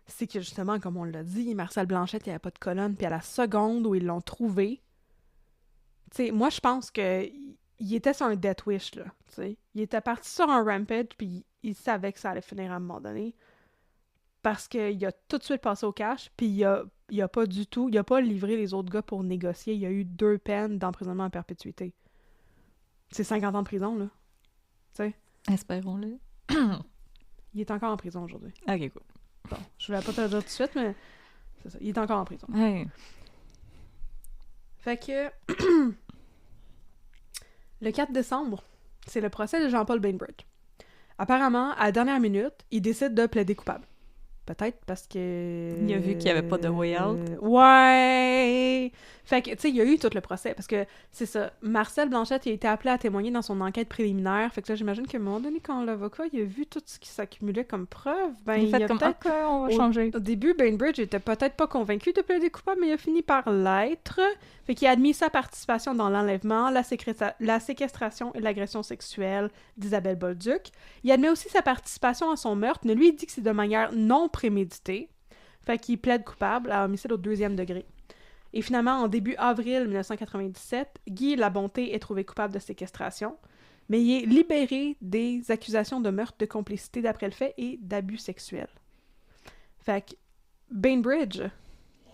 c'est que justement, comme on l'a dit, Marcel Blanchette, il n'y avait pas de colonne, puis à la seconde où ils l'ont trouvé, tu sais, moi, je pense que il était sur un death wish, là, tu sais. Il était parti sur un rampage, puis il savait que ça allait finir à un moment donné. Parce qu'il a tout de suite passé au cash, puis il a pas du tout... Il a pas livré les autres gars pour négocier. Il y a eu 2 peines d'emprisonnement à perpétuité. C'est 50 ans de prison, là. Tu sais. Espérons-le. Il est encore en prison aujourd'hui. Ok, cool. Bon, Je vais pas te le dire tout de suite, mais c'est ça. Il est encore en prison. Hey. Fait que... Le 4 décembre, c'est le procès de Jean-Paul Bainbridge. Apparemment, à la dernière minute, il décide de plaider coupable. Peut-être parce que... Il a vu qu'il y avait pas de way out. Ouais! Fait que, tu sais, il y a eu tout le procès, parce que, c'est ça, Marcel Blanchette, il a été appelé à témoigner dans son enquête préliminaire, fait que là, j'imagine qu'à un moment donné, quand l'avocat, il a vu tout ce qui s'accumulait comme preuve, ben, Il a fait a comme, peut-être... OK, on va changer. Au début, Bainbridge était peut-être pas convaincu de plaider coupable, mais il a fini par l'être. Fait qu'il a admis sa participation dans l'enlèvement, la séquestration et l'agression sexuelle d'Isabelle Bolduc. Il admet aussi sa participation à son meurtre, mais lui, il dit que c'est de manière non préméditée. Fait qu'il plaide coupable à homicide au 2e degré. Et finalement, en début avril 1997, Guy Labonté est trouvé coupable de séquestration, mais il est libéré des accusations de meurtre, de complicité d'après le fait et d'abus sexuels. Fait que Bainbridge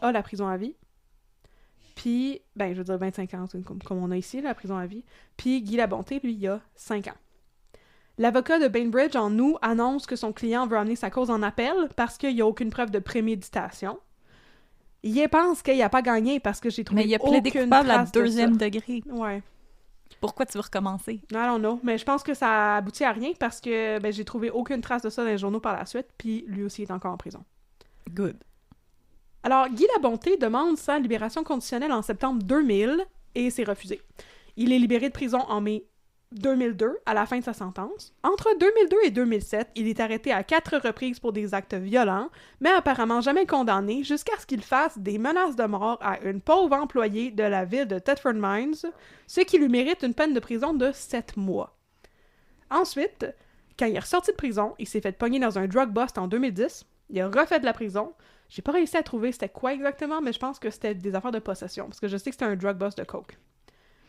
a la prison à vie, puis, ben, je veux dire 25 ans, comme on a ici, la prison à vie, puis Guy Labonté, lui, il a 5 ans. L'avocat de Bainbridge, en août, annonce que son client veut amener sa cause en appel parce qu'il n'y a aucune preuve de préméditation. Il pense qu'il n'a pas gagné parce que j'ai trouvé Mais il a plaidé aucune coupable à trace de ça. 2e degré. Ouais. Pourquoi tu veux recommencer? I don't know, mais je pense que ça aboutit à rien parce que ben, j'ai trouvé aucune trace de ça dans les journaux par la suite, puis lui aussi est encore en prison. Good. Alors, Guy Labonté demande sa libération conditionnelle en septembre 2000 et c'est refusé. Il est libéré de prison en mai 2002, à la fin de sa sentence. Entre 2002 et 2007, il est arrêté à 4 reprises pour des actes violents, mais apparemment jamais condamné, jusqu'à ce qu'il fasse des menaces de mort à une pauvre employée de la ville de Thetford Mines, ce qui lui mérite une peine de prison de 7 mois. Ensuite, quand il est ressorti de prison, il s'est fait pogner dans un drug bust en 2010, il a refait de la prison. J'ai pas réussi à trouver c'était quoi exactement, mais je pense que c'était des affaires de possession, parce que je sais que c'était un drug bust de coke.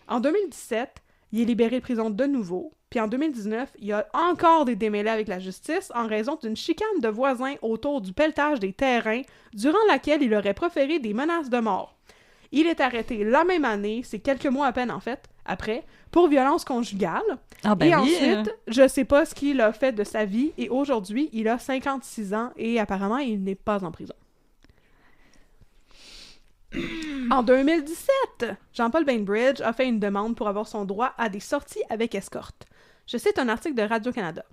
En 2017, il est libéré de prison de nouveau, puis en 2019, il y a encore des démêlés avec la justice en raison d'une chicane de voisins autour du pelletage des terrains, durant laquelle il aurait proféré des menaces de mort. Il est arrêté la même année, c'est quelques mois à peine en fait, après, pour violence conjugale. Ah ben et oui, ensuite, je sais pas ce qu'il a fait de sa vie, et aujourd'hui, il a 56 ans, et apparemment, il n'est pas en prison. En 2017, Jean-Paul Bainbridge a fait une demande pour avoir son droit à des sorties avec escorte. Je cite un article de Radio-Canada.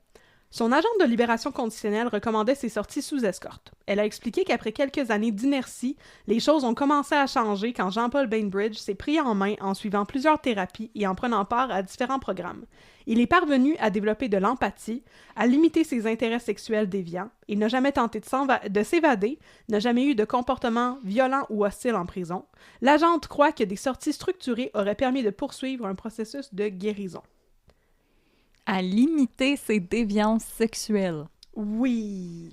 Son agente de libération conditionnelle recommandait ses sorties sous escorte. Elle a expliqué qu'après quelques années d'inertie, les choses ont commencé à changer quand Jean-Paul Bainbridge s'est pris en main en suivant plusieurs thérapies et en prenant part à différents programmes. Il est parvenu à développer de l'empathie, à limiter ses intérêts sexuels déviants, il n'a jamais tenté de s'évader, n'a jamais eu de comportement violent ou hostile en prison. L'agente croit que des sorties structurées auraient permis de poursuivre un processus de guérison. à limiter ses déviances sexuelles. Oui.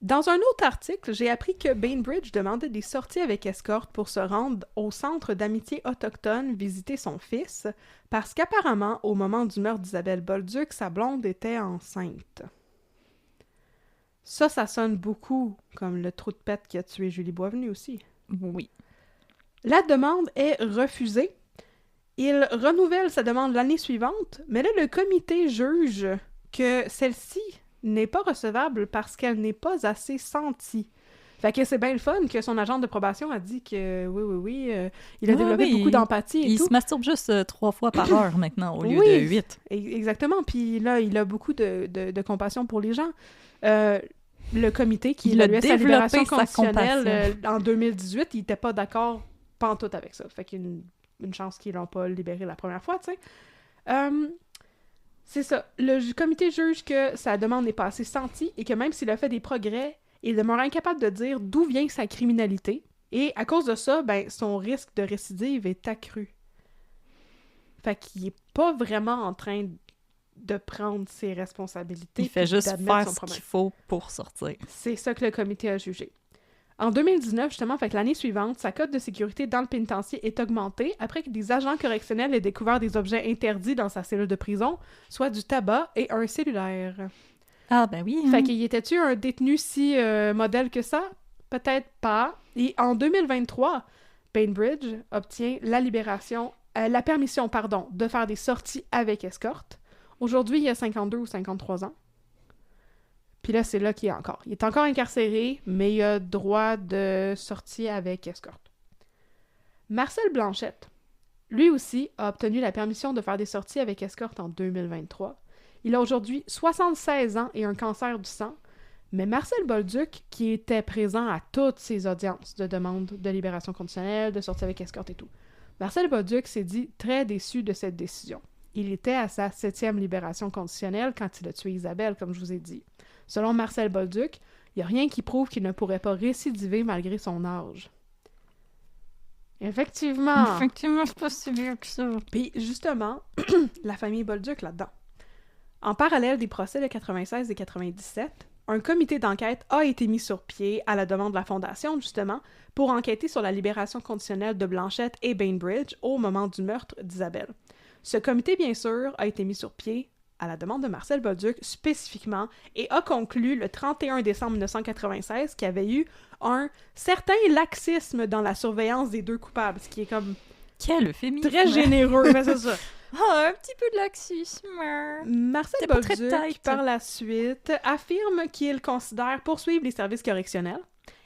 Dans un autre article, j'ai appris que Bainbridge demandait des sorties avec escorte pour se rendre au centre d'amitié autochtone visiter son fils, parce qu'apparemment, au moment du meurtre d'Isabelle Bolduc, sa blonde était enceinte. Ça sonne beaucoup comme le trou de pète qui a tué Julie Boisvenu aussi. Oui. La demande est refusée. Il renouvelle sa demande l'année suivante, mais là, le comité juge que celle-ci n'est pas recevable parce qu'elle n'est pas assez sentie. Fait que c'est bien le fun que son agent de probation a dit que oui, il a développé beaucoup d'empathie et tout. Il se masturbe juste 3 fois par heure maintenant au lieu de 8. Exactement. Puis là, il a beaucoup de compassion pour les gens. Le comité qui évaluait sa libération conditionnelle en 2018, il n'était pas d'accord pantoute avec ça. Fait qu'il y a une chance qu'ils l'ont pas libéré la première fois, tu sais. C'est ça. Le comité juge que sa demande n'est pas assez sentie et que même s'il a fait des progrès, il demeure incapable de dire d'où vient sa criminalité. Et à cause de ça, ben, son risque de récidive est accru. Fait qu'il est pas vraiment en train de prendre ses responsabilités. Il fait juste faire ce qu'il faut pour sortir. C'est ça que le comité a jugé. En 2019, justement, fait que l'année suivante, sa cote de sécurité dans le pénitencier est augmentée après que des agents correctionnels aient découvert des objets interdits dans sa cellule de prison, soit du tabac et un cellulaire. Ah, ben oui. Fait qu'il était-tu un détenu si modèle que ça? Peut-être pas. Et en 2023, Bainbridge obtient la permission de faire des sorties avec escorte. Aujourd'hui, il a 52 ou 53 ans. Puis là, c'est là qu'il est encore. Il est encore incarcéré, mais il a droit de sortie avec escorte. Marcel Blanchette, lui aussi, a obtenu la permission de faire des sorties avec escorte en 2023. Il a aujourd'hui 76 ans et un cancer du sang, mais Marcel Bolduc, qui était présent à toutes ces audiences de demande de libération conditionnelle, de sortie avec escorte et tout, Marcel Bolduc s'est dit très déçu de cette décision. Il était à sa 7e libération conditionnelle quand il a tué Isabelle, comme je vous ai dit. Selon Marcel Bolduc, il n'y a rien qui prouve qu'il ne pourrait pas récidiver malgré son âge. Effectivement. Effectivement, c'est pas si vieux que ça. Puis justement, la famille Bolduc là-dedans. En parallèle des procès de 96 et 97, un comité d'enquête a été mis sur pied à la demande de la Fondation, justement, pour enquêter sur la libération conditionnelle de Blanchette et Bainbridge au moment du meurtre d'Isabelle. Ce comité, bien sûr, a été mis sur pied à la demande de Marcel Bolduc spécifiquement et a conclu le 31 décembre 1996 qu'il y avait eu un certain laxisme dans la surveillance des deux coupables, ce qui est comme Quel euphémisme! très généreux, mais c'est ça. Ah, un petit peu de laxisme. Marcel C'était pas très Bolduc, tight. par la suite, affirme qu'il considère poursuivre les services correctionnels.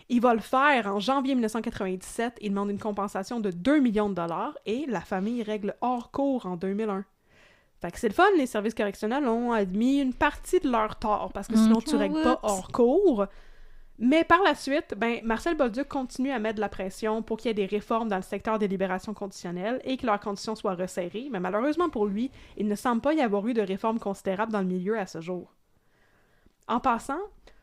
Il va le faire en janvier 1997. Il demande une compensation de 2 millions de dollars et la famille règle hors cours en 2001. Fait que c'est le fun, les services correctionnels ont admis une partie de leur tort, parce que sinon tu règles pas hors cours. Mais par la suite, Marcel Bolduc continue à mettre de la pression pour qu'il y ait des réformes dans le secteur des libérations conditionnelles et que leurs conditions soient resserrées, mais malheureusement pour lui, il ne semble pas y avoir eu de réformes considérables dans le milieu à ce jour. En passant,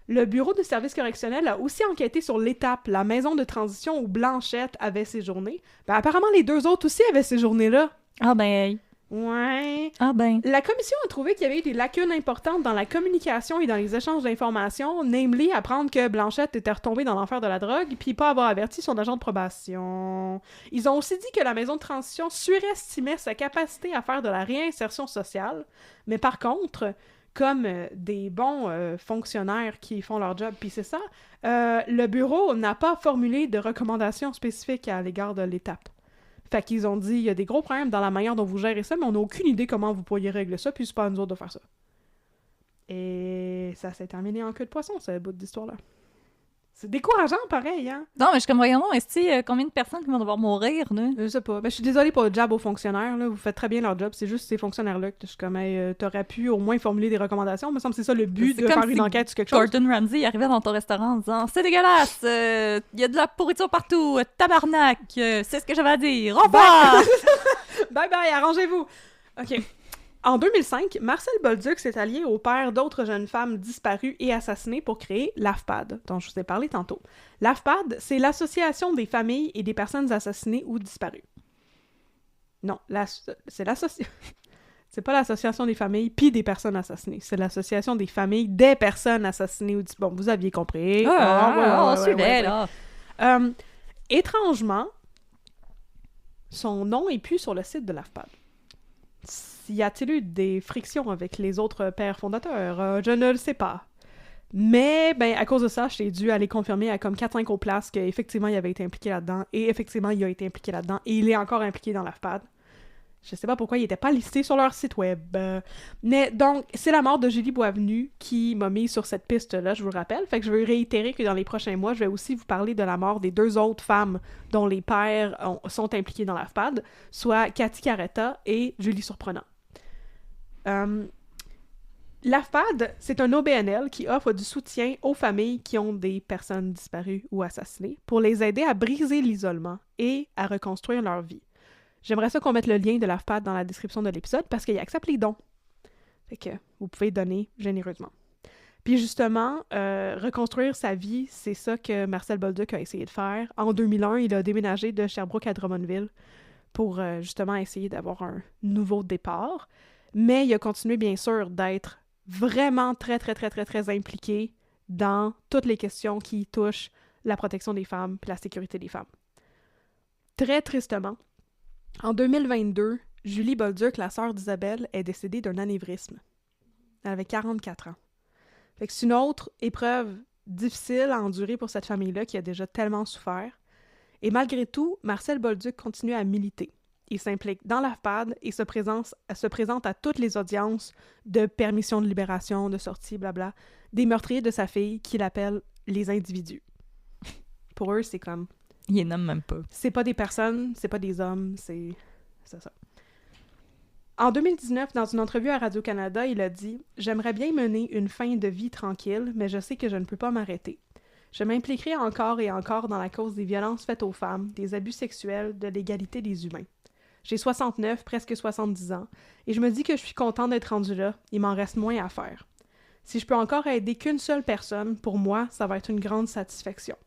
le Bureau de services correctionnels a aussi enquêté sur l'Étape, la maison de transition où Blanchette avait séjourné. Apparemment, les deux autres aussi avaient séjourné là. Ah ben... Ouais. Ah ben... La commission a trouvé qu'il y avait eu des lacunes importantes dans la communication et dans les échanges d'informations, namely apprendre que Blanchette était retombée dans l'enfer de la drogue puis pas avoir averti son agent de probation. Ils ont aussi dit que la maison de transition surestimait sa capacité à faire de la réinsertion sociale, mais par contre, comme des bons fonctionnaires qui font leur job, puis c'est ça, le bureau n'a pas formulé de recommandations spécifiques à l'égard de l'Étape. Fait qu'ils ont dit, il y a des gros problèmes dans la manière dont vous gérez ça, mais on n'a aucune idée comment vous pourriez régler ça, puis c'est pas à nous autres de faire ça. Et ça s'est terminé en queue de poisson, ce bout d'histoire-là. C'est décourageant, pareil, hein? Non, mais je suis comme, voyons, est-ce combien de personnes qui vont devoir mourir, là? Je sais pas. Je suis désolée pour le job aux fonctionnaires, là. Vous faites très bien leur job. C'est juste ces fonctionnaires-là que je suis comme, hey, t'aurais pu au moins formuler des recommandations. Il me semble que c'est ça le but C'est de comme faire une si enquête sur quelque chose. Gordon Ramsay arrivait dans ton restaurant en disant « C'est dégueulasse! Il y a de la pourriture partout! Tabarnak! C'est ce que j'avais à dire! Au revoir! Bye bye, arrangez-vous! OK. En 2005, Marcel Bolduc s'est allié au père d'autres jeunes femmes disparues et assassinées pour créer l'AFPAD, dont je vous ai parlé tantôt. L'AFPAD, c'est l'Association des familles et des personnes assassinées ou disparues. Non, c'est l'association... C'est pas l'association des familles puis des personnes assassinées. C'est l'association des familles des personnes assassinées ou disparues. Bon, vous aviez compris. Là! Étrangement, son nom est plus sur le site de l'AFPAD. Y a-t-il eu des frictions avec les autres pères fondateurs? Je ne le sais pas. Mais, à cause de ça, j'ai dû aller confirmer à comme 4-5 autres places qu'effectivement, il avait été impliqué là-dedans. Et effectivement, il a été impliqué là-dedans. Et il est encore impliqué dans l'AFPAD. Je sais pas pourquoi il était pas listé sur leur site web. Mais donc, c'est la mort de Julie Boisvenu qui m'a mis sur cette piste-là, je vous le rappelle. Fait que je veux réitérer que dans les prochains mois, je vais aussi vous parler de la mort des 2 autres femmes dont les pères sont impliqués dans l'AFPAD, soit Cathy Caretta et Julie Surprenant. L'AFPAD, c'est un OBNL qui offre du soutien aux familles qui ont des personnes disparues ou assassinées pour les aider à briser l'isolement et à reconstruire leur vie. J'aimerais ça qu'on mette le lien de l'AFPAD dans la description de l'épisode parce qu'il accepte les dons. Fait que vous pouvez donner généreusement. Puis justement, reconstruire sa vie, c'est ça que Marcel Bolduc a essayé de faire. En 2001, il a déménagé de Sherbrooke à Drummondville pour justement essayer d'avoir un nouveau départ. Mais il a continué, bien sûr, d'être vraiment très, très, très, très, très impliqué dans toutes les questions qui touchent la protection des femmes et la sécurité des femmes. Très tristement, en 2022, Julie Bolduc, la sœur d'Isabelle, est décédée d'un anévrisme. Elle avait 44 ans. Fait que c'est une autre épreuve difficile à endurer pour cette famille-là qui a déjà tellement souffert. Et malgré tout, Marcel Bolduc continue à militer. Il s'implique dans l'AFPAD et se présente à toutes les audiences de permission de libération, de sortie, blabla, des meurtriers de sa fille qu'il appelle les individus. Pour eux, c'est comme... Il les nomme même pas. C'est pas des personnes, c'est pas des hommes, c'est ça. En 2019, dans une entrevue à Radio-Canada, il a dit « J'aimerais bien mener une fin de vie tranquille, mais je sais que je ne peux pas m'arrêter. Je m'impliquerai encore et encore dans la cause des violences faites aux femmes, des abus sexuels, de l'égalité des humains. J'ai 69, presque 70 ans, et je me dis que je suis contente d'être rendue là, il m'en reste moins à faire. Si je peux encore aider qu'une seule personne, pour moi, ça va être une grande satisfaction. »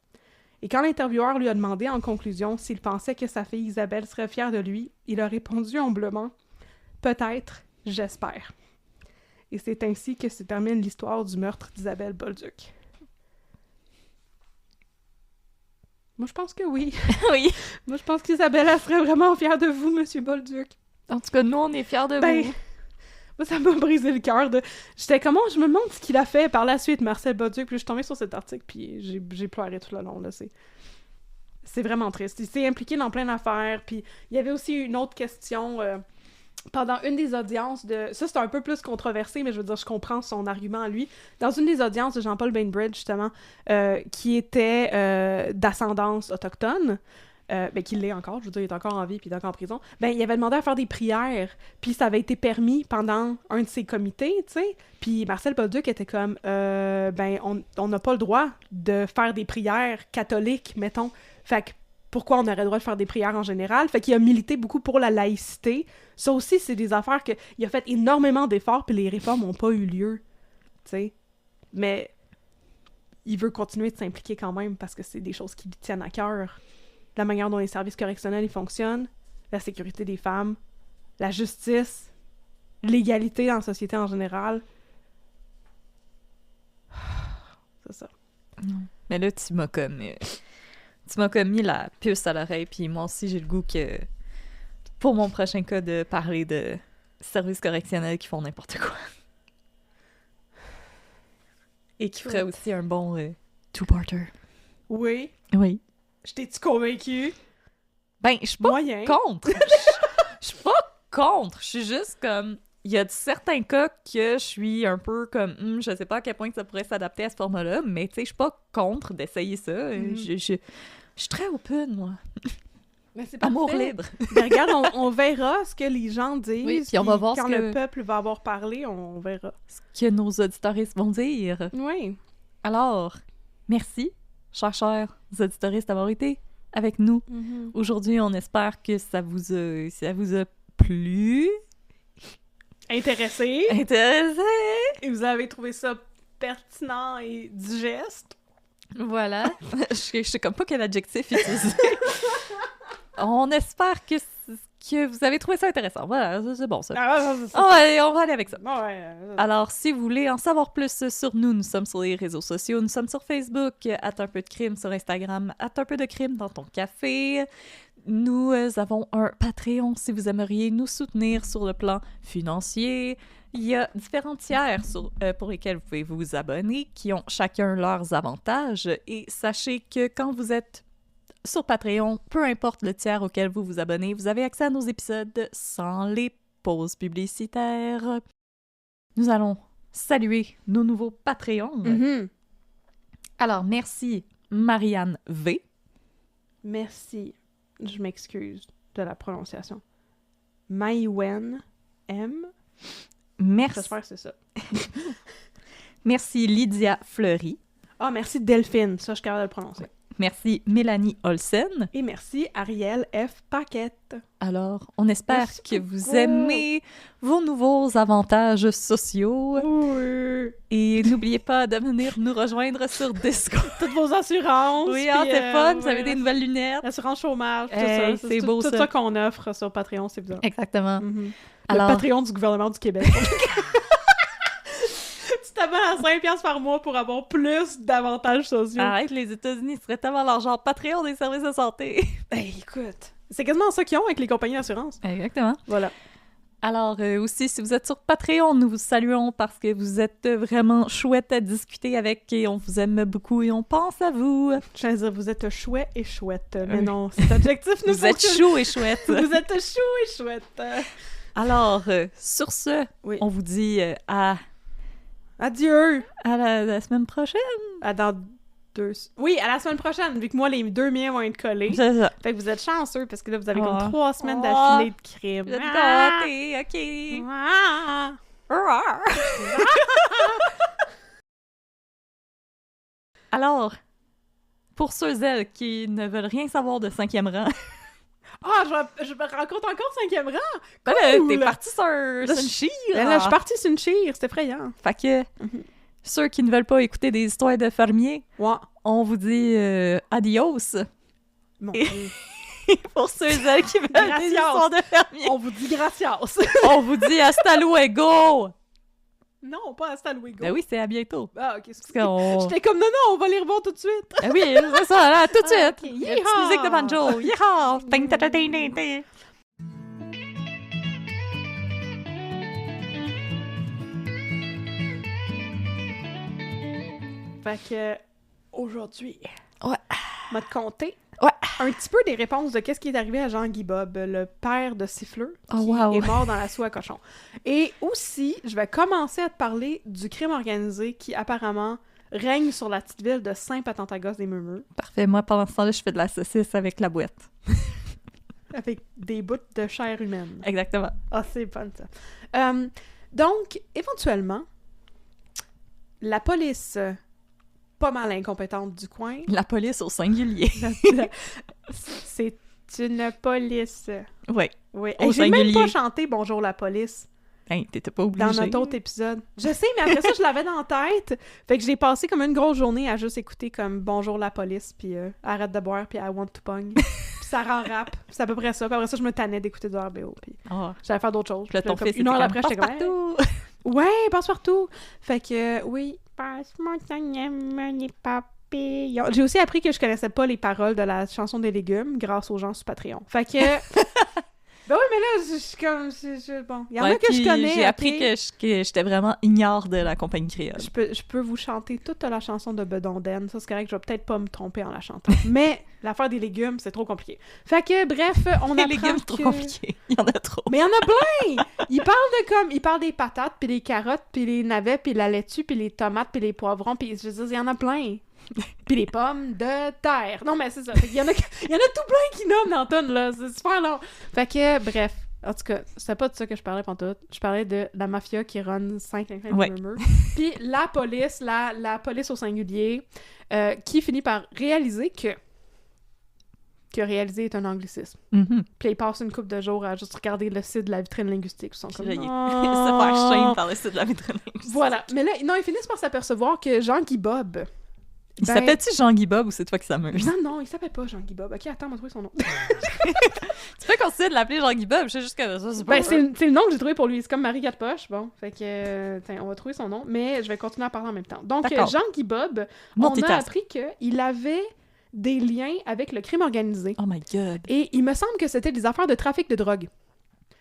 Et quand l'intervieweur lui a demandé en conclusion s'il pensait que sa fille Isabelle serait fière de lui, il a répondu humblement « Peut-être, j'espère. » Et c'est ainsi que se termine l'histoire du meurtre d'Isabelle Bolduc. Moi, je pense que oui. Oui. Moi, je pense qu'Isabelle, elle serait vraiment fière de vous, Monsieur Bolduc. En tout cas, nous, on est fiers de Ben, vous. moi, ça m'a brisé le cœur de... J'étais comment? Je me demande ce qu'il a fait par la suite, Marcel Bolduc, puis je suis tombée sur cet article, puis j'ai pleuré tout le long, là, c'est vraiment triste. Il s'est impliqué dans plein d'affaires, puis il y avait aussi une autre question... pendant une des audiences de... Ça, c'est un peu plus controversé, mais je veux dire, je comprends son argument à lui. Dans une des audiences de Jean-Paul Bainbridge, justement, qui était d'ascendance autochtone, ben, qu'il l'est encore, je veux dire, il est encore en vie, puis il est encore en prison, ben, il avait demandé à faire des prières, puis ça avait été permis pendant un de ses comités, tu sais, puis Marcel Bolduc était comme, ben, on n'a pas le droit de faire des prières catholiques, mettons, fait que pourquoi on aurait le droit de faire des prières en général? Fait qu'il a milité beaucoup pour la laïcité. Ça aussi, c'est des affaires qu'il a fait énormément d'efforts, puis les réformes n'ont pas eu lieu, tu sais. Mais il veut continuer de s'impliquer quand même, parce que c'est des choses qui lui tiennent à cœur. La manière dont les services correctionnels ils fonctionnent, la sécurité des femmes, la justice, l'égalité dans la société en général. C'est ça. Mais là, tu m'as comme mis la puce à l'oreille, puis moi aussi, j'ai le goût que, pour mon prochain cas, de parler de services correctionnels qui font n'importe quoi. Et qui ferait aussi un bon two-parter. Oui. Oui. Je t'ai-tu convaincue? Ben, je suis pas Moyen. contre. Je suis pas contre. Je suis juste comme... Il y a certains cas que je suis un peu comme... je sais pas à quel point que ça pourrait s'adapter à ce format-là, mais tu sais, je suis pas contre d'essayer ça. Je suis très open, moi. Mais c'est Amour parfait. libre. Mais regarde, on verra ce que les gens disent. Oui, puis on va voir quand ce que- le peuple va avoir parlé, on verra. Ce que nos auditoristes vont dire. Oui. Alors, merci, chers auditoristes, d'avoir été avec nous. Aujourd'hui, on espère que ça vous a plu. Intéressé. Intéressé. Et vous avez trouvé ça pertinent et digeste. Voilà. Je sais comme pas quel adjectif utiliser. On espère que vous avez trouvé ça intéressant. Voilà, c'est bon ça. Ah, c'est ça. On va aller avec ça. Ouais. Alors, si vous voulez en savoir plus sur nous, nous sommes sur les réseaux sociaux. Nous sommes sur Facebook, @unpeudecrime, sur Instagram, @unpeudecrime dans ton café. Nous avons un Patreon si vous aimeriez nous soutenir sur le plan financier. Il y a différents tiers pour lesquels vous pouvez vous abonner, qui ont chacun leurs avantages. Et sachez que quand vous êtes sur Patreon, peu importe le tiers auquel vous vous abonnez, vous avez accès à nos épisodes sans les pauses publicitaires. Nous allons saluer nos nouveaux Patreons. Alors, merci Marianne V. Merci. Je m'excuse de la prononciation. Maïwen M. Merci. J'espère que c'est ça. Merci Lydia Fleury. Ah, merci Delphine. Ça, je suis capable de le prononcer. Merci Mélanie Olsen. Et merci Ariel F. Paquette. Alors, on espère Merci que beaucoup. vous aimez vos nouveaux avantages sociaux. Oui. Et n'oubliez pas de venir nous rejoindre sur Discord. Toutes vos assurances. Oui, puis, c'est fun, vous ouais, avez des nouvelles lunettes. L'assurance chômage, tout Hey, ça. c'est beau, tout ça. ça qu'on offre sur Patreon, c'est bizarre. Exactement. Le Patreon du gouvernement du Québec. Tu t'abonnes à 5$ par mois pour avoir plus d'avantages sociaux. Arrête, les États-Unis seraient tellement l'argent Patreon des services de santé. Ben, écoute, c'est quasiment ça qu'ils ont avec les compagnies d'assurance. Exactement. Voilà. Alors, aussi, si vous êtes sur Patreon, nous vous saluons parce que vous êtes vraiment chouette à discuter avec et on vous aime beaucoup et on pense à vous. Je veux dire, vous êtes chouette et chouette. Mais non, cet adjectif nous Vous êtes chou et chouette. Vous êtes chou et chouette. Alors, sur ce, Oui. on vous dit Adieu! à la semaine prochaine. À dans 2... Oui, à la semaine prochaine, vu que moi, les 2 miens vont être collés. C'est ça. Fait que vous êtes chanceux, parce que là, vous avez comme Ah. 3 semaines Ah. d'affilée de crime. Vous êtes Ah. gâtés, OK. Ah. Alors, pour ceux elles qui ne veulent rien savoir de 5e rang, Ah, je me rencontre encore 5e rang! ben là, Cool. t'es parti sur une chire. Ben là, je suis partie sur une chire, c'est effrayant. Fait que, Mhm. ceux qui ne veulent pas écouter des histoires de fermiers, Ouais. on vous dit adios. Mon Et- Dieu. Pour ceux elles qui veulent des Gracias. histoires de fermiers, On vous dit gracias. on vous dit hasta luego. Non, pas hasta luego. Ben oui, c'est à bientôt. Ah, ok. Parce qu'on... J'étais comme, non, on va les revoir tout de suite. Ben oui, c'est ça, là, tout de suite. ok. Une petite Yeehaw. musique de banjo. Yeehaw! Ting, ta, ta, ting, ting, ting. Fait que, aujourd'hui, Ouais. on va te compter Ouais. un petit peu des réponses de qu'est-ce qui est arrivé à Jean-Guy Bob, le père de Siffleux, Oh, qui wow. est mort dans la soie à cochon. Et aussi, je vais commencer à te parler du crime organisé qui, apparemment, règne sur la petite ville de Saint-Patentagos-des-Murmures, Parfait. Moi, pendant ce temps-là, je fais de la saucisse avec la boîte. avec des bouts de chair humaine. Exactement. Ah, c'est fun, ça. Donc, éventuellement, la police, pas mal incompétente du coin, La police au singulier. c'est une police. Ouais. Oui. Au Hey, j'ai même singulier. pas chanté Bonjour la police Hey, t'étais pas obligé. dans notre autre épisode. Je sais, mais après ça, je l'avais dans la tête. Fait que j'ai passé comme une grosse journée à juste écouter comme Bonjour la police, puis Arrête de boire, puis I want to pong. Puis ça rend rap. C'est à peu près ça. Puis après ça, je me tannais d'écouter du RBO, puis Ah. j'allais faire d'autres choses. Puis là, ton comme fils, une heure était après, comme, j'étais comme... partout. Ouais, passe partout. Fait que, oui. Passe mon temps, les papillons. J'ai aussi appris que je connaissais pas les paroles de la chanson des légumes grâce aux gens sur Patreon. Fait que... ben oui, mais là, je suis comme... bon, il y en Ouais, a que je puis connais. J'ai appris ok? que j'étais vraiment ignare de la compagnie créole. Je peux vous chanter toute la chanson de Bedonden. Ça, c'est correct, je vais peut-être pas me tromper en la chantant. Mais l'affaire des légumes, c'est trop compliqué. Fait que, bref, on Les apprend légumes, c'est trop que... compliqué. Il y en a trop. Mais il y en a plein! Il parle des patates, puis des carottes, puis les navets, puis la laitue, puis les tomates, puis les poivrons, puis je veux dire, il y en a plein. Puis les pommes de terre. Non, mais c'est ça. Il y en a tout plein qui nomment dans la tonne, là. C'est super long. Fait que, bref. En tout cas, c'était pas de ça que je parlais pantoute. Je parlais de la mafia qui run 5 Ouais. murmures. Puis la police, la police au singulier, qui finit par réaliser que réaliser est un anglicisme. Mhm. Puis ils passent une couple de jours à juste regarder le site de la vitrine linguistique. Ils sont comme... Puis là, Non. se faire shame par le site de la vitrine. Voilà. Mais là, non, ils finissent par s'apercevoir que Jean-Guy Bob... Il ben- s'appelle-tu Jean-Guy Bob ou c'est toi qui s'amuse? Non, il s'appelle pas Jean-Guy Bob. Ok, attends, on va trouver son nom. Tu peux continuer de l'appeler Jean-Guy Bob, je sais juste que ça, c'est pas Ben, c'est le nom que j'ai trouvé pour lui. C'est comme Marie Gatpoche. Bon, fait que... tiens, on va trouver son nom, mais je vais continuer à parler en même temps. Donc, D'accord. Jean-Guy Bob, on a Multitask. appris qu'il avait des liens avec le crime organisé. Oh my god. Et il me semble que c'était des affaires de trafic de drogue.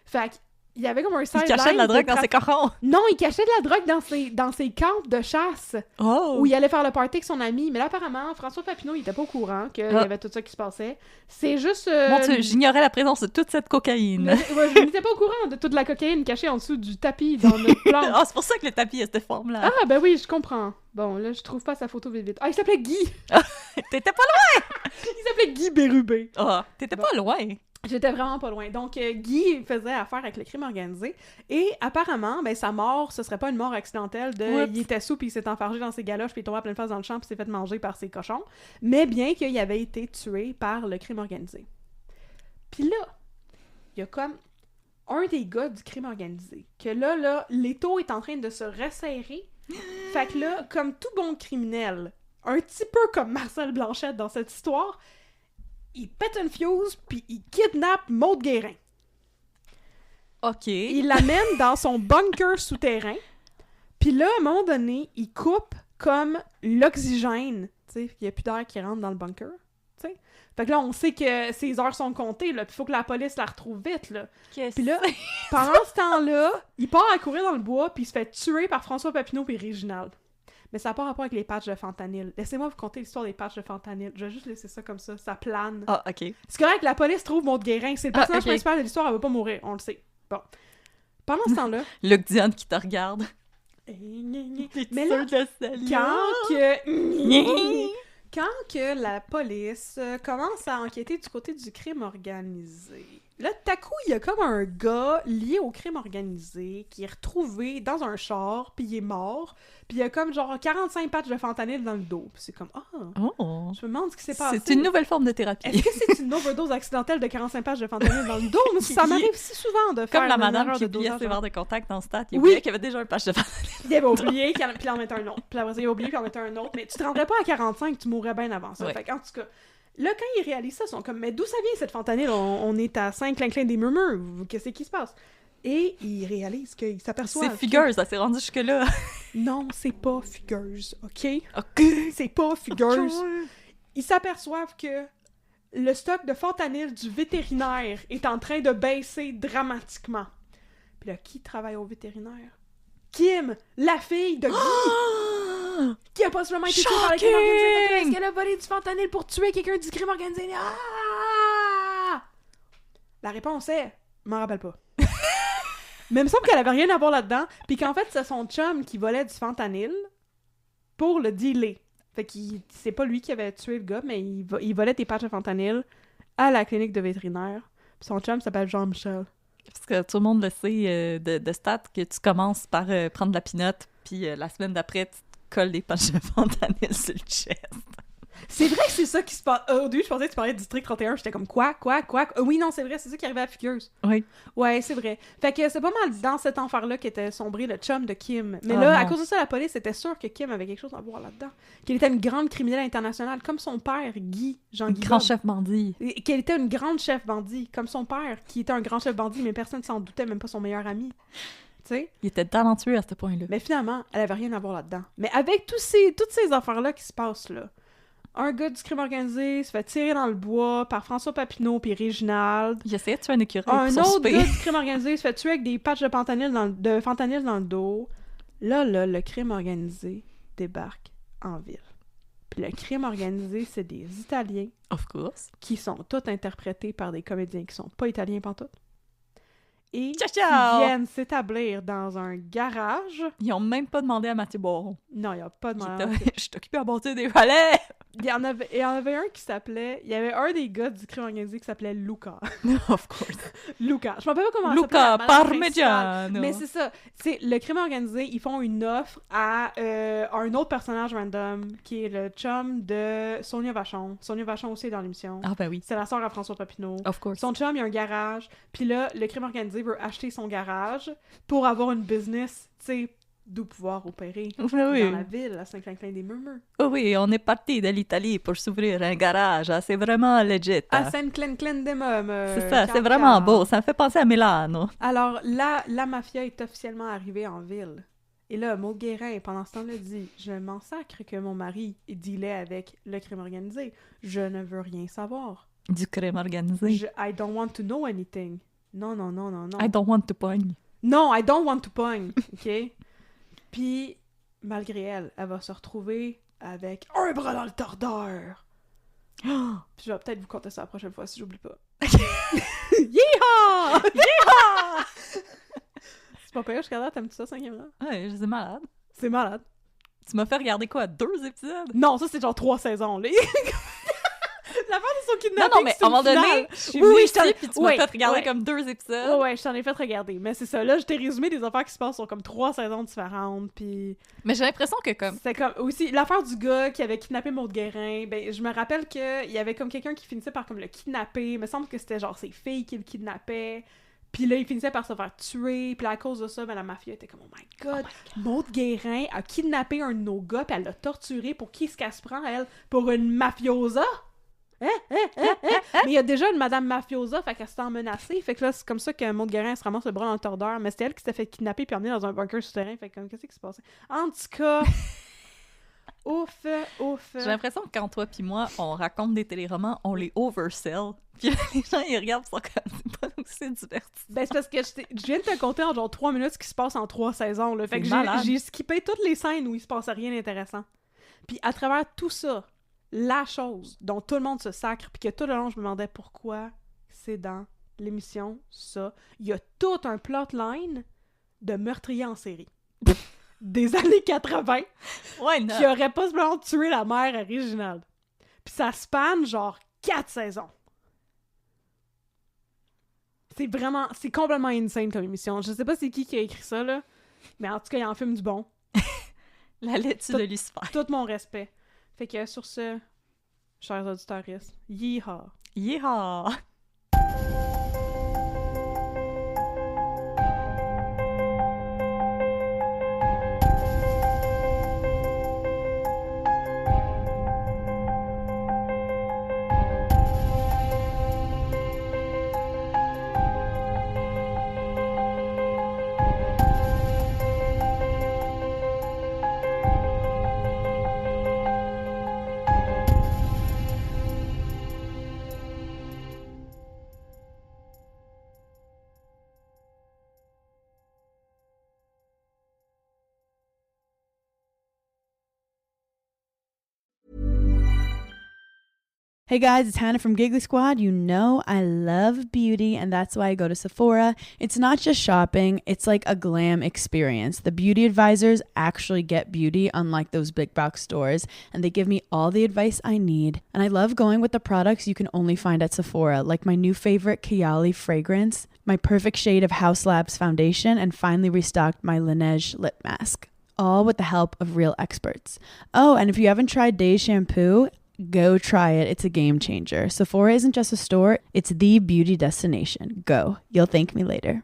Fait qu'il y avait comme un Il sideline cachait de la drogue dans ses trafic- corons. Non, il cachait de la drogue dans ses camps de chasse Oh! où il allait faire le party avec son ami. Mais là, apparemment, François Papineau, il était pas au courant qu'il y Ah. avait tout ça qui se passait. C'est juste... Mon Dieu, j'ignorais la présence de toute cette cocaïne. ouais, je n'étais pas au courant de toute la cocaïne cachée en dessous du tapis dans notre plan. Ah, c'est pour ça que le tapis a cette forme-là. Ah, ben oui, je comprends. Bon, là, je trouve pas sa photo vite vite. Ah, il s'appelait Guy! T'étais pas Il s'appelait Guy Bérubé. loin! Ah, t'étais pas loin! J'étais vraiment pas loin. Donc, Guy faisait affaire avec le crime organisé. Et apparemment, ben, sa mort, ce serait pas une mort accidentelle de... Oups. Il était sous, puis il s'est enfargé dans ses galoches, puis il est tombé à pleine face dans le champ, puis s'est fait manger par ses cochons. Mais bien qu'il avait été tué par le crime organisé. Puis là, il y a comme un des gars du crime organisé, que là, l'étau est en train de se resserrer. Fait que là, comme tout bon criminel, un petit peu comme Marcel Blanchette dans cette histoire, il pète une fuse, puis il kidnappe Maude Guérin. OK. Il l'amène dans son bunker souterrain, puis là, à un moment donné, il coupe comme l'oxygène. Tu sais, il n'y a plus d'air qui rentre dans le bunker. tu sais. Fait que là, on sait que ses heures sont comptées, là, puis il faut que la police la retrouve vite, là. Puis là, pendant ce temps-là, il part à courir dans le bois, puis il se fait tuer par François Papineau et Réginald. Mais ça n'a pas rapport avec les patchs de fentanyl. Laissez-moi vous conter l'histoire des patchs de fentanyl. Je vais juste laisser ça comme ça plane. Ah, OK. C'est correct, la police trouve Maud Guérin. C'est le personnage principal de l'histoire, elle va pas mourir, on le sait. Bon. Pendant ce temps-là... Luc Dion qui te regarde. Mais là, quand que la police commence à enquêter du côté du crime organisé, là, tout à coup, il y a comme un gars lié au crime organisé qui est retrouvé dans un char, puis il est mort, puis il y a comme genre 45 patchs de fentanyl dans le dos. Puis c'est comme, Oh! Je me demande ce qui s'est passé. C'est une nouvelle forme de thérapie. Est-ce que c'est une overdose accidentelle de 45 patchs de fentanyl dans le dos? Mais ça m'arrive si souvent de faire comme la une madame erreur qui de oubliait dosage. ses verres de contact dans le stade. Il oubliait qu'il y avait déjà un patch de fentanyl. Il avait oublié, puis il en mettait un autre. Puis après ça, il a oublié, puis il en mettait un autre. Mais tu te rendrais pas à 45, tu mourrais bien avant ça. Ouais. Fait qu'en tout cas, là, quand ils réalisent ça, ils sont comme, mais d'où ça vient cette fentanyl? On est à 5 clin des murmures. Qu'est-ce qui se passe? Et ils réalisent qu'ils s'aperçoivent. C'est fugueuse, ça s'est rendu jusque-là. Non, c'est pas fugueuse, OK? OK. C'est pas fugueuse. Ils s'aperçoivent que le stock de fentanyl du vétérinaire est en train de baisser dramatiquement. Puis là, qui travaille au vétérinaire? Kim, la fille de Guy, qui a possiblement été tuée par le crime organisé. Est-ce qu'elle a volé du fentanyl pour tuer quelqu'un du crime organisé? Ah! La réponse est, je m'en rappelle pas. Mais il me semble qu'elle avait rien à voir là-dedans, puis qu'en fait, c'est son chum qui volait du fentanyl pour le dealer. Fait que c'est pas lui qui avait tué le gars, mais il volait des patchs de fentanyl à la clinique de vétérinaire. Puis son chum s'appelle Jean-Michel. Parce que tout le monde le sait de stats que tu commences par prendre de la pinotte, puis la semaine d'après, tu te colles des patchs de fentanyl sur le chest. C'est vrai que c'est ça qui se passe. Au début, je pensais que tu parlais du District 31. J'étais comme quoi? Oui, non, c'est vrai, c'est ça qui arrivait à Fugueuse. Oui. Ouais, c'est vrai. Fait que c'est pas mal dans cet enfer-là qu'était sombré le chum de Kim. Mais là, à cause de ça, la police était sûre que Kim avait quelque chose à voir là-dedans. Qu'elle était une grande criminelle internationale, comme son père, Jean-Guy. Grand chef bandit. Et qu'elle était une grande chef bandit, comme son père, qui était un grand chef bandit, mais personne ne s'en doutait, même pas son meilleur ami. Tu sais? Il était talentueux à ce point-là. Mais finalement, elle avait rien à voir là-dedans. Mais avec toutes ces affaires-là qui se passent là, un gars du crime organisé se fait tirer dans le bois par François Papineau puis Réginald. Il essayait de tuer un écureuil Un pour son autre souper. gars du crime organisé se fait tuer avec des patchs de fentanyl dans le dos. Là, le crime organisé débarque en ville. Puis le crime organisé, c'est des Italiens Of course. qui sont tous interprétés par des comédiens qui sont pas italiens pantoute. Et Ciao, qui ciao! viennent s'établir dans un garage. Ils ont même pas demandé à Mathieu Boron. Non, il n'y a pas de Qui moyen. était- Je suis occupée à bâtir des valets! Il y en avait un qui s'appelait... Il y avait un des gars du crime organisé qui s'appelait Luca. Of course. Luca. Je m'en rappelle pas comment Luca ça s'appelle. la madame principale. Parmigiano. Mais c'est ça. C'est le crime organisé, ils font une offre à un autre personnage random qui est le chum de Sonia Vachon. Sonia Vachon aussi est dans l'émission. Ah ben oui. C'est la sœur à François Papineau. Of course. Son chum, il a un garage. Puis là, le crime organisé veut acheter son garage pour avoir une business, tu sais, d'où pouvoir opérer Oui. dans la ville, à Saint-Clinclin des Murmures. Oh oui, on est parti de l'Italie pour s'ouvrir un garage. Ah, c'est vraiment legit. À Saint-Clinclin des Murmures. C'est ça, c'est vraiment beau. Ça me fait penser à Milano. Alors, la mafia est officiellement arrivée en ville. Et là, Maud Guérin, pendant ce temps-là, dit « Je m'en sacre que mon mari dealait avec le crime organisé. Je ne veux rien savoir. Du crime organisé. I don't want to know anything. » Non. I don't want to pogne. Non, I don't want to pogne. OK? Puis, malgré elle va se retrouver avec un bras dans le tordeur. Puis je vais peut-être vous conter ça la prochaine fois si j'oublie pas. Yeehaw! Yeehaw! C'est pas pire jusqu'à là, t'aimes-tu ça, 5e rang? Ouais, je suis malade. C'est malade. Tu m'as fait regarder quoi, 2 épisodes? Non, ça c'est genre 3 saisons, là. La fin de son kidnapping, Non, mais à un moment donné, je suis venue ici, puis tu m'as fait regarder comme 2 épisodes. Ouais, je t'en ai fait regarder. Mais c'est ça, là, je t'ai résumé des affaires qui se passent sur comme 3 saisons différentes, puis... Mais j'ai l'impression que comme... C'était comme... Aussi, l'affaire du gars qui avait kidnappé Maud Guérin, ben, je me rappelle qu'il y avait comme quelqu'un qui finissait par comme le kidnapper. Il me semble que c'était genre ses filles qui le kidnappaient. Puis là, il finissait par se faire tuer. Puis là, à cause de ça, ben, la mafia était comme « Oh my God! Maud Guérin a kidnappé un de nos gars, puis elle l'a torturé. Pour qui est-ce qu'elle se prend, elle? Pour une mafiosa? » Mais il y a déjà une madame mafiosa, fait qu'elle se sent menacée. Fait que là, c'est comme ça que Maud Guérin se ramasse le bras dans le tordeur. Mais c'était elle qui s'était fait kidnapper puis emmener dans un bunker souterrain. Fait que comme, qu'est-ce qui se passait? En tout cas, Ouf, ouf. J'ai l'impression que quand toi puis moi, on raconte des téléromans, on les oversell. Puis là, les gens, ils regardent, ils sont comme, c'est pas aussi divertissant. Ben, c'est parce que je viens de te compter en genre 3 minutes ce qui se passe en 3 saisons, là. Fait C'est que malade. j'ai skippé toutes les scènes où il se passait rien d'intéressant. Puis à travers tout ça, la chose dont tout le monde se sacre, puis que tout le long, je me demandais pourquoi c'est dans l'émission, ça. Il y a tout un plotline de meurtrier en série. Des années 80 Ouais, non. qui aurait possiblement tué la mère originale. Puis ça spanne genre 4 saisons. C'est complètement insane comme émission. Je sais pas c'est qui a écrit ça, là, mais en tout cas, il en filme du bon. La laitue de Lucifer. Tout mon respect. Fait que sur ce, chers auditeurs, yeehaw! Yeehaw! Hey guys, it's Hannah from Giggly Squad. You know I love beauty, and that's why I go to Sephora. It's not just shopping, it's like a glam experience. The beauty advisors actually get beauty, unlike those big box stores, and they give me all the advice I need. And I love going with the products you can only find at Sephora, like my new favorite Kayali fragrance, my perfect shade of House Labs foundation, and finally restocked my Laneige lip mask. All with the help of real experts. Oh, and if you haven't tried Days shampoo, go try it. It's a game changer. Sephora isn't just a store, it's the beauty destination. Go. You'll thank me later.